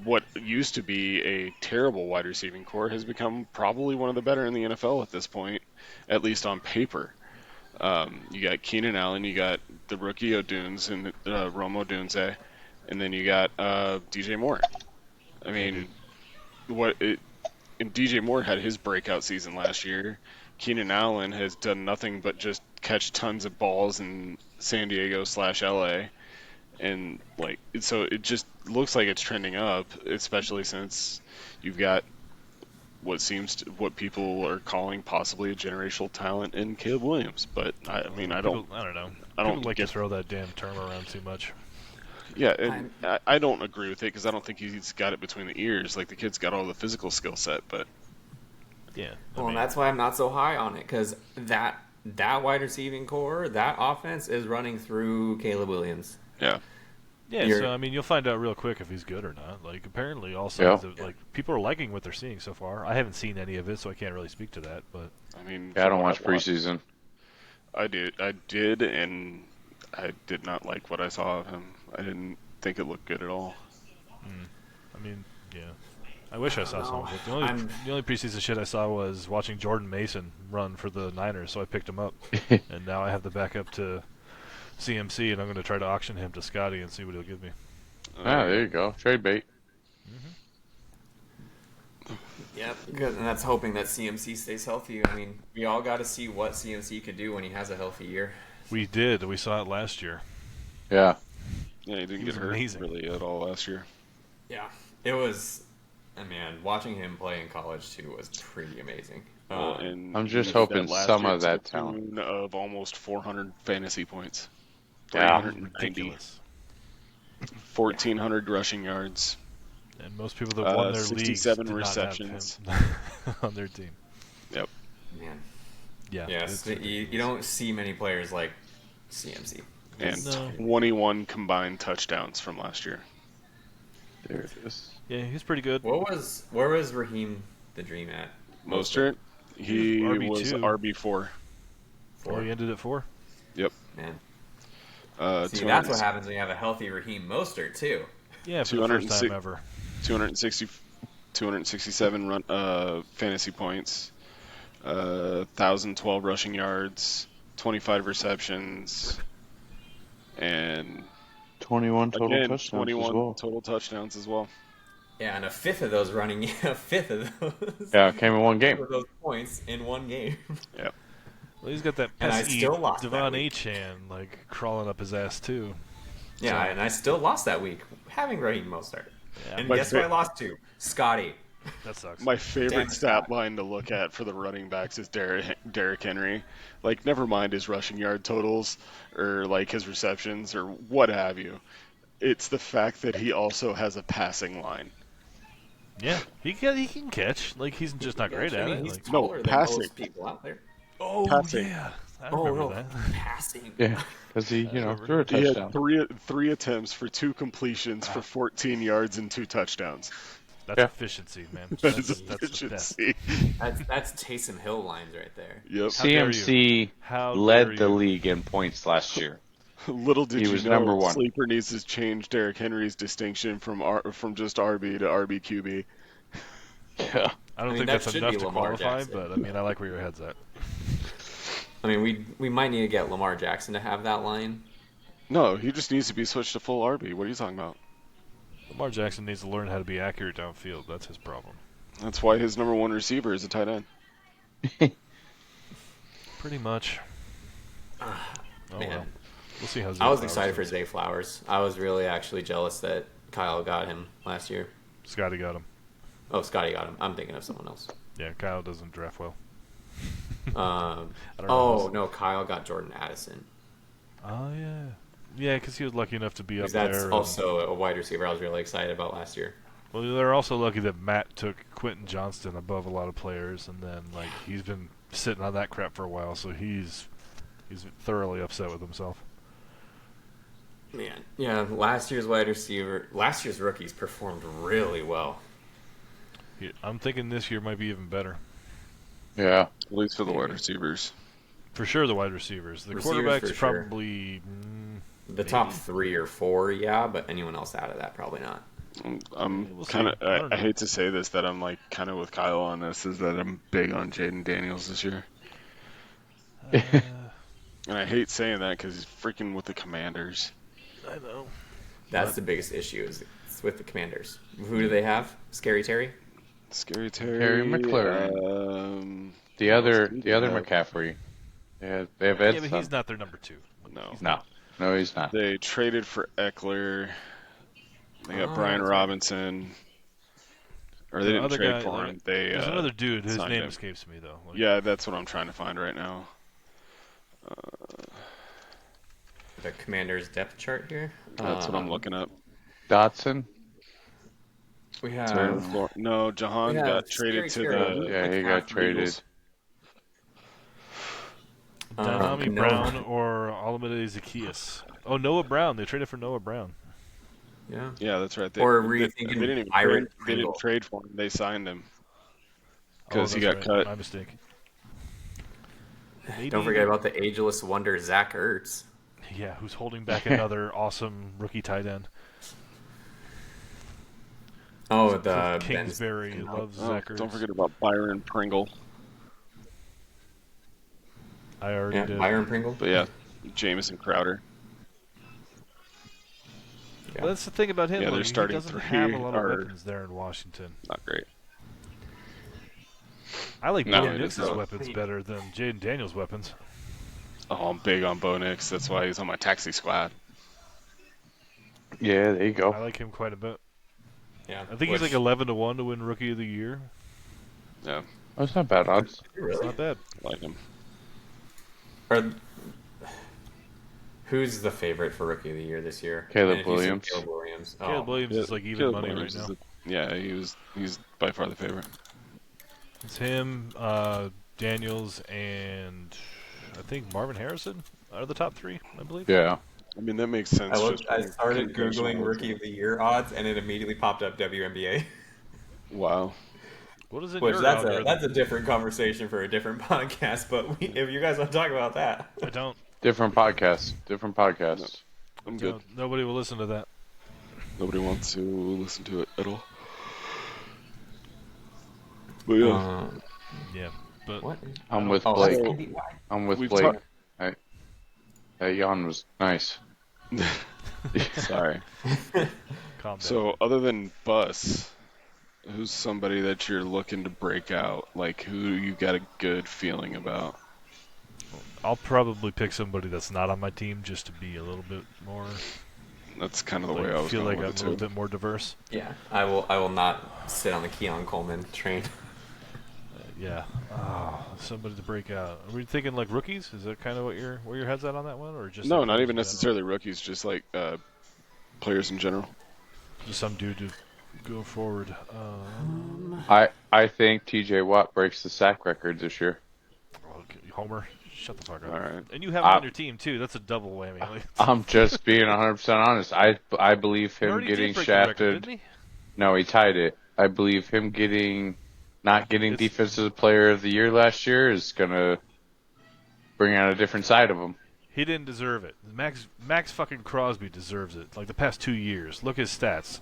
what used to be a terrible wide receiving core has become probably one of the better in the NFL at this point, at least on paper. You got Keenan Allen, you got the rookie O'Dunes and Rome Odunze, and then you got DJ Moore. I mean, and DJ Moore had his breakout season last year. Keenan Allen has done nothing but just catch tons of balls in San Diego/LA. And so it just looks like it's trending up, especially since you've got what people are calling possibly a generational talent in Caleb Williams. But I don't know. I don't People like get- to throw that damn term around too much. Yeah, and I don't agree with it because I don't think he's got it between the ears. Like, the kid's got all the physical skill set, but Yeah. Well, and that's why I'm not so high on it, because that wide receiving core, that offense is running through Caleb Williams. yeah. Yeah, You're- so I mean, you'll find out real quick if he's good or not. Like, apparently, all signs of like people are liking what they're seeing so far. I haven't seen any of it, so I can't really speak to that. But I mean, Yeah, I don't from watch what I've watched- preseason. I did, and I did not like what I saw of him. I didn't think it looked good at all. I mean, yeah, I wish I saw some of it. The I'm- only preseason shit I saw was watching Jordan Mason run for the Niners, so I picked him up, and now I have the backup to CMC, and I'm going to try to auction him to Scotty and see what he'll give me. There you go. Trade bait. Yep, good, and that's hoping that CMC stays healthy. I mean, we all got to see what CMC could do when he has a healthy year. We did. We saw it last year. Yeah. Yeah, he didn't He get was hurt amazing. really at all last year. Yeah, it was. Man, watching him play in college too was pretty amazing. And I'm just he did hoping that last some year of to that the talent. tune of almost 400 fantasy points. Yeah. 390, Ridiculous. 1,400 rushing yards. And most people that won their leagues 67 did receptions. not have him on their team. Yep. Man, Yeah. yes, it's- you don't see many players like CMC. And No. 21 combined touchdowns from last year. There it is. Yeah, he's pretty good. Where was Raheem the Dream at? Mostert, he RB2. was RB4. Oh, he ended at 4. Man, see, 200 that's what happens when you have a healthy Raheem Mostert too. Yeah, for the first 206 time ever. 260, 267 fantasy points, 1,012 rushing yards, 25 receptions, and 21 total again touchdowns 21 as well. total touchdowns as well. Yeah, and a fifth of those Yeah, it came in one game. of those points in one game. Yeah. Well, he's got that And I pesky still lost that Devon week. Achan like crawling up his ass too. Yeah, and I still lost that week, having Raheem Mostert. Yeah. And My guess who I lost to? Scotty. That sucks. My Damn favorite it, stat Scott. line to look at for the running backs is Derrick Henry. Like, never mind his rushing yard totals or like his receptions or what have you. It's the fact that he also has a passing line. Yeah, he can catch. Like he's just not great at it. He's Like, No, taller than passing. most people out there. oh passing. yeah, I Oh, remember no, that. passing. Yeah, because he, remember. threw a He touchdown. had three attempts for 2 completions for 14 yards and 2 touchdowns. That's Yeah. efficiency, man. That is That's the best. efficiency. That's Taysom Hill lines right there. Yep. How dare you. CMC How led dare the you. league in points last year. Little did He you was know, number one. Sleeper needs to change Derrick Henry's distinction from just RB to RBQB. Yeah. I don't I mean, think that that's should enough be to Lamar qualify, Jackson. but I mean, I like where your head's at. I mean, we might need to get Lamar Jackson to have that line. No, he just needs to be switched to full RB. What are you talking about? Lamar Jackson needs to learn how to be accurate downfield. That's his problem. That's why his number 1 receiver is a tight end. Pretty much. Oh Man. well, we'll see how. I was Zay excited for Flowers Zay Flowers. I was really actually jealous that Kyle got him last year. does. Scotty got him. Oh, Scotty got him. I'm thinking of someone else. Yeah, Kyle doesn't draft well. Um, I don't know oh who's- no, Kyle got Jordan Addison. Oh yeah, yeah, because he was lucky enough to be up Because that's there. and- also a wide receiver I was really excited about last year. Well, they're also lucky that Matt took Quentin Johnston above a lot of players, and then like he's been sitting on that crap for a while, so he's thoroughly upset with himself. Man, yeah, last year's rookies performed really well. I'm thinking this year might be even better. Yeah. At least for the wide receivers. For sure, the wide receivers. The Receivers quarterbacks for sure. probably. The top 3 or 4, yeah, but anyone else out of that, probably not. I'm We'll see. kind of. I don't I know. hate to say this, that I'm like kind of with Kyle on this. Is that I'm big on Jaden Daniels this year, and I hate saying that because he's freaking with the Commanders. I know. That's the biggest issue is it's with the Commanders. Who do they have? Scary Terry? Scary Terry. Terry McLaurin. The other McCaffrey. Yeah, they have Yeah, Ed's but son. he's not their number 2. No. No, he's not. They traded for Eckler. They got Oh, Brian that's right. Robinson. Or they The didn't other trade guy, for like, him. They There's another dude. His signed name him. escapes me though. Like, Yeah, that's what I'm trying to find right now. The Commanders depth chart here. That's what I'm looking up. Dotson. We Terry have McLaurin. No, Jahan Yeah, got traded to Scary the. Terry. Yeah, he got traded. Eagles. Dynami no. Brown or Olamide Zacchaeus. Oh, Noah Brown. They traded for Noah Brown. yeah. Yeah, that's right. Or were you they thinking didn't even Byron trade, they Pringle? didn't trade for him. They signed him because Oh, he that's got right. cut. My mistake. Maybe, Don't forget about the ageless wonder Zach Ertz. Yeah, who's holding back another awesome rookie tight end? Oh, the Kingsbury loves Oh, Zach Ertz. don't forget about Byron Pringle. I already Yeah, did. Byron Pringle. But yeah, Jamison Crowder. Yeah. Well, that's the thing about him. Yeah, they're like, starting he doesn't 3 have a lot of are- weapons there in Washington. Not great. I like No, Bo it Nix's is not. weapons better than Jaden Daniels' weapons. Oh, I'm big on Bo Nix. That's why he's on my taxi squad. Yeah, there you I go. like him quite a bit. Yeah. I think he's like 11-1 to win Rookie of the Year. Yeah, That's not bad odds. It's Really? not bad. I like him. Who's the favorite for Rookie of the Year this year? Caleb And if you said Williams. Caleb Williams. Oh, Caleb Williams is like even Caleb money Williams right is now. he's by far the favorite. It's him, Daniels, and I think Marvin Harrison are the top 3, I believe. Yeah. I mean, that makes sense. I just started from Googling congressional- Rookie of the Year odds, and it immediately popped up WNBA. Wow. What is in Which your that's algorithm? a different conversation for a different podcast. But if you guys want to talk about that, I don't. Different podcasts. Different podcasts. I'm good. Nobody will listen to that. Nobody wants to listen to it at all. But yeah, Yeah, but What? I'm with Oh, Blake. that's So, Andy. Why? I'm with we've Blake. talked. That yawn was nice. Sorry. calm down. So, other than Bus, who's somebody that you're looking to break out? Like, who you got a good feeling about? I'll probably pick somebody that's not on my team just to be a little bit more, That's kind of the way like, I was feel going like with I'm it a little too. bit more diverse. Yeah, I will. I will not sit on the Keon Coleman train. Yeah. Somebody to break out. Are we thinking like rookies? Is that kind of what where your head's at on that one, or just No, like not players even in general? necessarily rookies, just like players in general. Just some dude to go forward. I think T.J. Watt breaks the sack record this year. Okay, Homer, shut the fuck All up. right. And you have him on I, your team too. That's a double whammy. Like, I'm just being 100% honest. I believe he him already did getting break the record, shafted. didn't he? No, he tied it. I believe him not getting It's Defensive Player of the Year last year is gonna bring out a different side of him. He didn't deserve it. Max fucking Crosby deserves it. Like the past 2 years, look at his stats.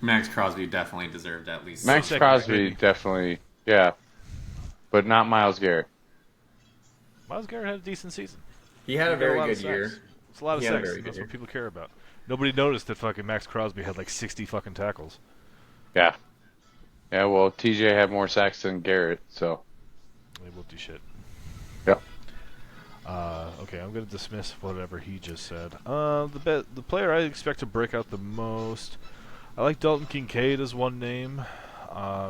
Max Crosby definitely deserved at least. Max seconds, Crosby maybe. definitely, yeah, but not Myles Garrett. Miles Garrett had a decent season. He had He a got very lot of good year. sacks. It's a lot of He had a sacks, very and good that's year. what people care about. Nobody noticed that fucking Max Crosby had like 60 fucking tackles. Yeah, yeah. Well, TJ had more sacks than Garrett, so They whooped his shit. yeah. Okay, I'm gonna dismiss whatever he just said. The player I expect to break out the most, I like Dalton Kincaid as one name,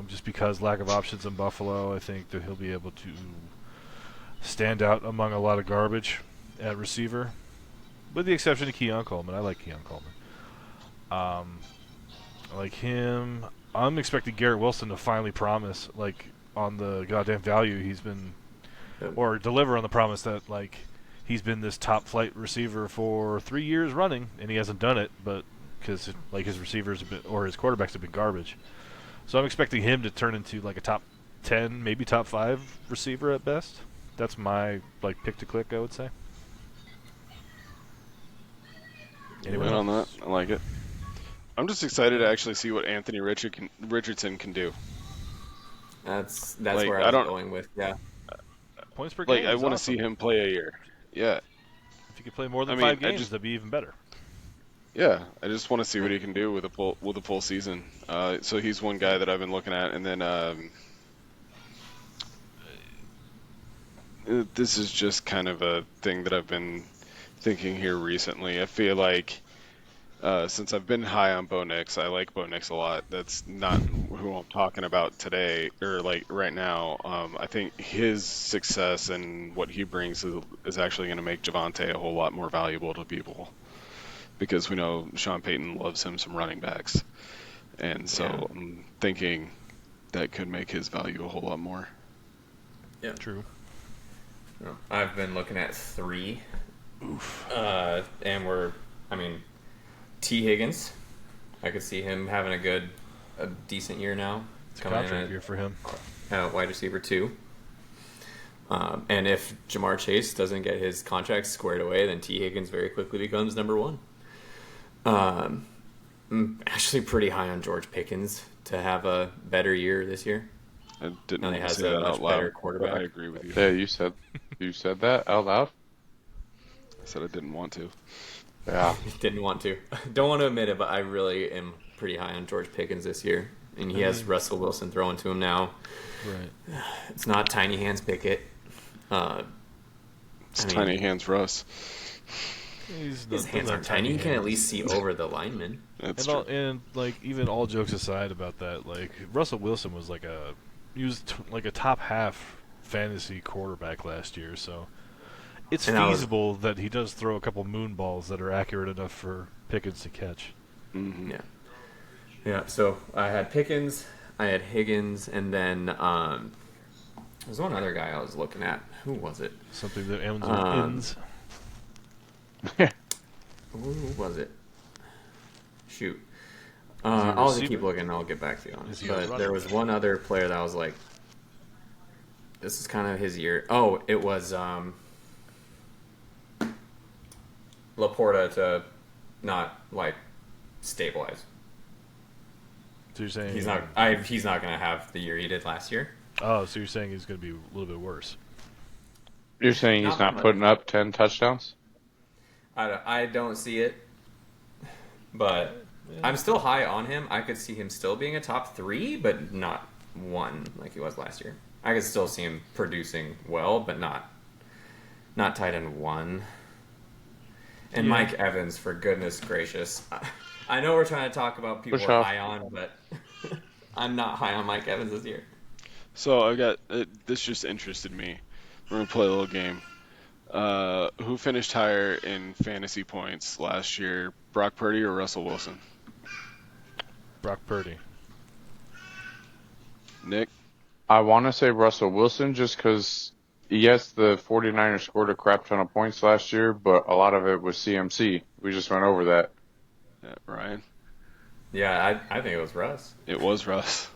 just because lack of options in Buffalo. I think that he'll be able to stand out among a lot of garbage at receiver, with the exception of Keon Coleman. I like Keon Coleman. I like him. I'm expecting Garrett Wilson to finally promise, like, on the goddamn value he's been, or deliver on the promise that, like, he's been this top flight receiver for 3 years running, and he hasn't done it, but because like his receivers have been, or his quarterbacks have been garbage. So I'm expecting him to turn into like a top 10, maybe top 5 receiver at best. That's my like pick to click, I would say. Anyone Right else? on that. I like it. I'm just excited to actually see what Anthony Richardson can do. That's Like, where I I was don't- going with. Yeah. Points per Like, game I is want to awesome. see him play a year. Yeah, If you could play more than I mean, 5 games, that'd be even better. yeah. I just want to see what he can do with a full season. So he's one guy that I've been looking at, and then this is just kind of a thing that I've been thinking here recently. I feel like since I've been high on Bo Nix, I like Bo Nix a lot. That's not who I'm talking about today or like right now. I think his success and what he brings is actually going to make Javonte a whole lot more valuable to people because we know Sean Payton loves him some running backs, and so Yeah. I'm thinking that could make his value a whole lot more. Yeah. True. No, I've been looking at 3. Oof. And T. Higgins. I could see him having a decent year now. It's a contract year for him. At wide receiver 2. And if Jamar Chase doesn't get his contract squared away, then T. Higgins very quickly becomes number 1. I'm actually pretty high on George Pickens to have a better year this year. I didn't Now he want to has say a that much out better loud, but quarterback. I agree with you. Yeah, you said that out loud. I said I didn't want to. Yeah, Didn't want to. Don't want to admit it, but I really am pretty high on George Pickens this year. And he has Russell Wilson throwing to him now. Right. It's not Tiny Hands Pickett. It's tiny hands for us. His hands aren't tiny. You can at least see over the lineman. That's And, true. and like even all jokes aside about that, like Russell Wilson was like like a top half fantasy quarterback last year, so it's And I was- feasible that he does throw a couple moon balls that are accurate enough for Pickens to catch. Mm-hmm. Yeah. Yeah, so I had Pickens, I had Higgins, and then there's one other guy I was looking at. Who was it? Something that ends with Um, ends. Who was it? Shoot. he I'll just receiver? keep looking and I'll get back to you on Is it. he a But running there was back? one other player that I was like, this is kind of his year. Oh, it was Laporta to not, like, stabilize. So you're saying He's not. He's not going to have the year he did last year. Oh, so you're saying he's going to be a little bit worse? You're saying he's not putting up 10 touchdowns? I don't see it, but I'm still high on him. I could see him still being a top 3, but not 1 like he was last year. I could still see him producing well, but not tight end 1. And Yeah. Mike Evans, for goodness gracious. I know we're trying to talk about people we're high on, but I'm not high on Mike Evans this year. So I got this just interested me. We're gonna play a little game. Who finished higher in fantasy points last year, Brock Purdy or Russell Wilson? Brock Purdy. Nick? I want to say Russell Wilson just because, yes, the 49ers scored a crap ton of points last year, but a lot of it was CMC. We just went over that. Yeah, Ryan? Yeah, I think it was Russ. It was Russ.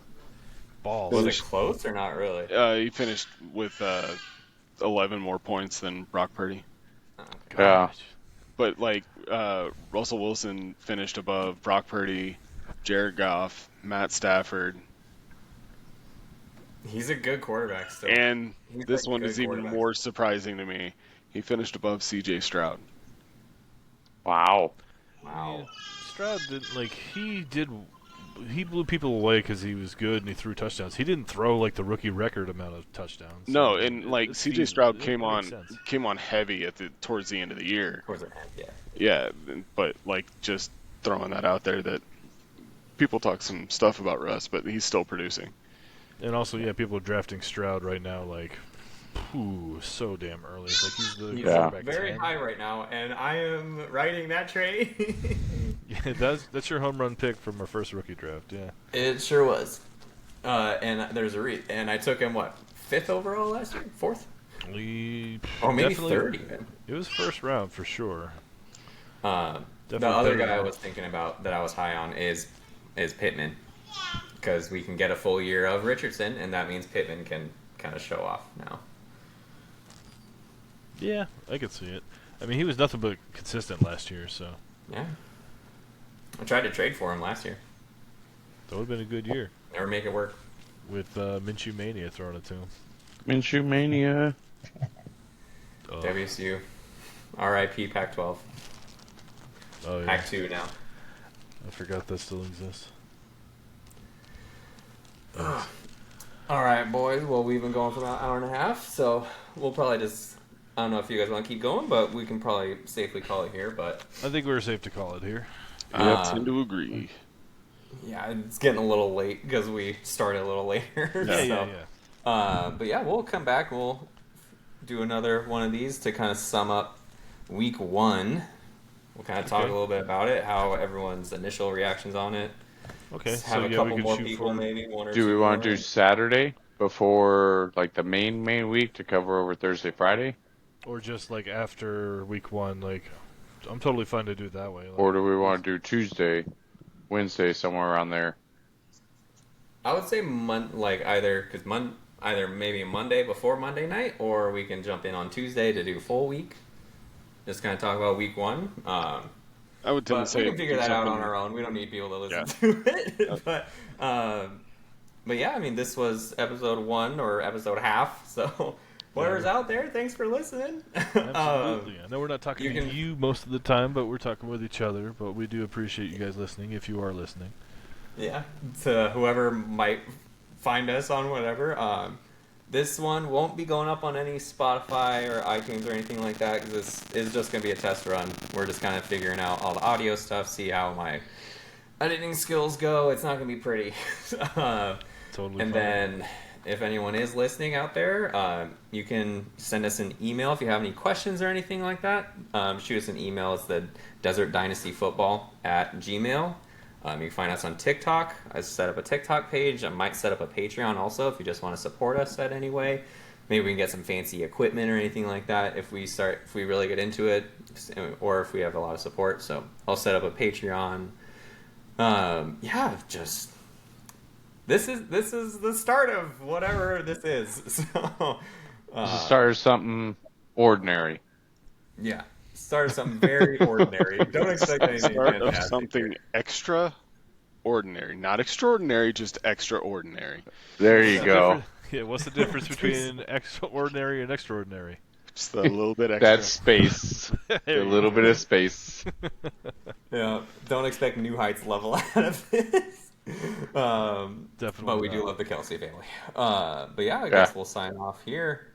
Balls. Was it close or not really? He finished with 11 more points than Brock Purdy. Yeah. But, Russell Wilson finished above Brock Purdy, Jared Goff, Matt Stafford. He's a good quarterback still. And He's this a one good is even quarterback. more surprising to me. He finished above C.J. Stroud. Wow. Wow. Stroud didn't he blew people away because he was good and he threw touchdowns. He didn't throw the rookie record amount of touchdowns. No, and C.J. Stroud came makes on sense. heavy towards the end of the year. Towards the end, yeah. Yeah, but just throwing that out there that people talk some stuff about Russ, but he's still producing. And also, yeah, people are drafting Stroud right now so damn early. He's the He's quarterback very 10. high right now, and I am writing that trade. Yeah, that's your home run pick from our first rookie draft. Yeah. It sure was. And there's and I took him 5th overall last year, 4th, or maybe Definitely- 3rd even. It was first round for sure. The Definitely other third guy I round. was thinking about that I was high on is Pittman, because we can get a full year of Richardson, and that means Pittman can kind of show off now. Yeah, I could see it. I mean, he was nothing but consistent last year, so Yeah. I tried to trade for him last year. that would have been a good year Never make it work. with Minshew Mania throwing it to him. Minshew Mania. WSU. RIP Pac-12. Oh yeah, Pac-2 now. I forgot that still exists. All right, boys. Well, we've been going for about an hour and a half, so we'll probably just... I don't know if you guys want to keep going, but we can probably safely call it here. But I think we're safe to call it here. I tend to agree. yeah, it's getting a little late because we started a little later. Yeah. But yeah, we'll come back. We'll do another one of these to kind of sum up week 1. We'll kind of talk Okay. a little bit about it, how everyone's initial reactions on it. Okay, Have so a yeah, couple we more can shoot people, for. maybe one or Do we two want to more. do Saturday before the main week to cover over Thursday, Friday? Or just after week 1, I'm totally fine to do it that way. Or do we want to do Tuesday, Wednesday, somewhere around there? I would say either maybe Monday before Monday night, or we can jump in on Tuesday to do full week. Just kind of talk about week 1. I would tend to But say we can figure that out on something- our own. We don't need people to listen to it. But yeah, I mean, this was episode 1 or episode half. So whatever's out there, thanks for listening. Absolutely. I know we're not talking you to can- you most of the time, but we're talking with each other. But we do appreciate you guys listening if you are listening. Yeah, to whoever might find us on whatever. This one won't be going up on any Spotify or iTunes or anything like that, because this is just going to be a test run. We're just kind of figuring out all the audio stuff, see how my editing skills go. It's not going to be pretty. Totally. And fine. then if anyone is listening out there, you can send us an email if you have any questions or anything like that. Shoot us an email. It's the desertdynastyfootball@gmail.com. You can find us on TikTok. I set up a TikTok page. I might set up a Patreon also if you just want to support us that any way. Maybe we can get some fancy equipment or anything like that if we really get into it, or if we have a lot of support. So I'll set up a Patreon. Just this is the start of whatever this is. So This is start of something ordinary. yeah, start of something very ordinary. Don't expect anything Start of fantastic. something extra. ordinary, not extraordinary, just extraordinary. There you go. Yeah, what's the difference between extraordinary and extraordinary? Just a little bit extra. That space. There A you little go. bit of space. Yeah, don't expect new heights level out of this. Definitely But we do not. love the Kelsey family. But yeah, I guess we'll sign off here.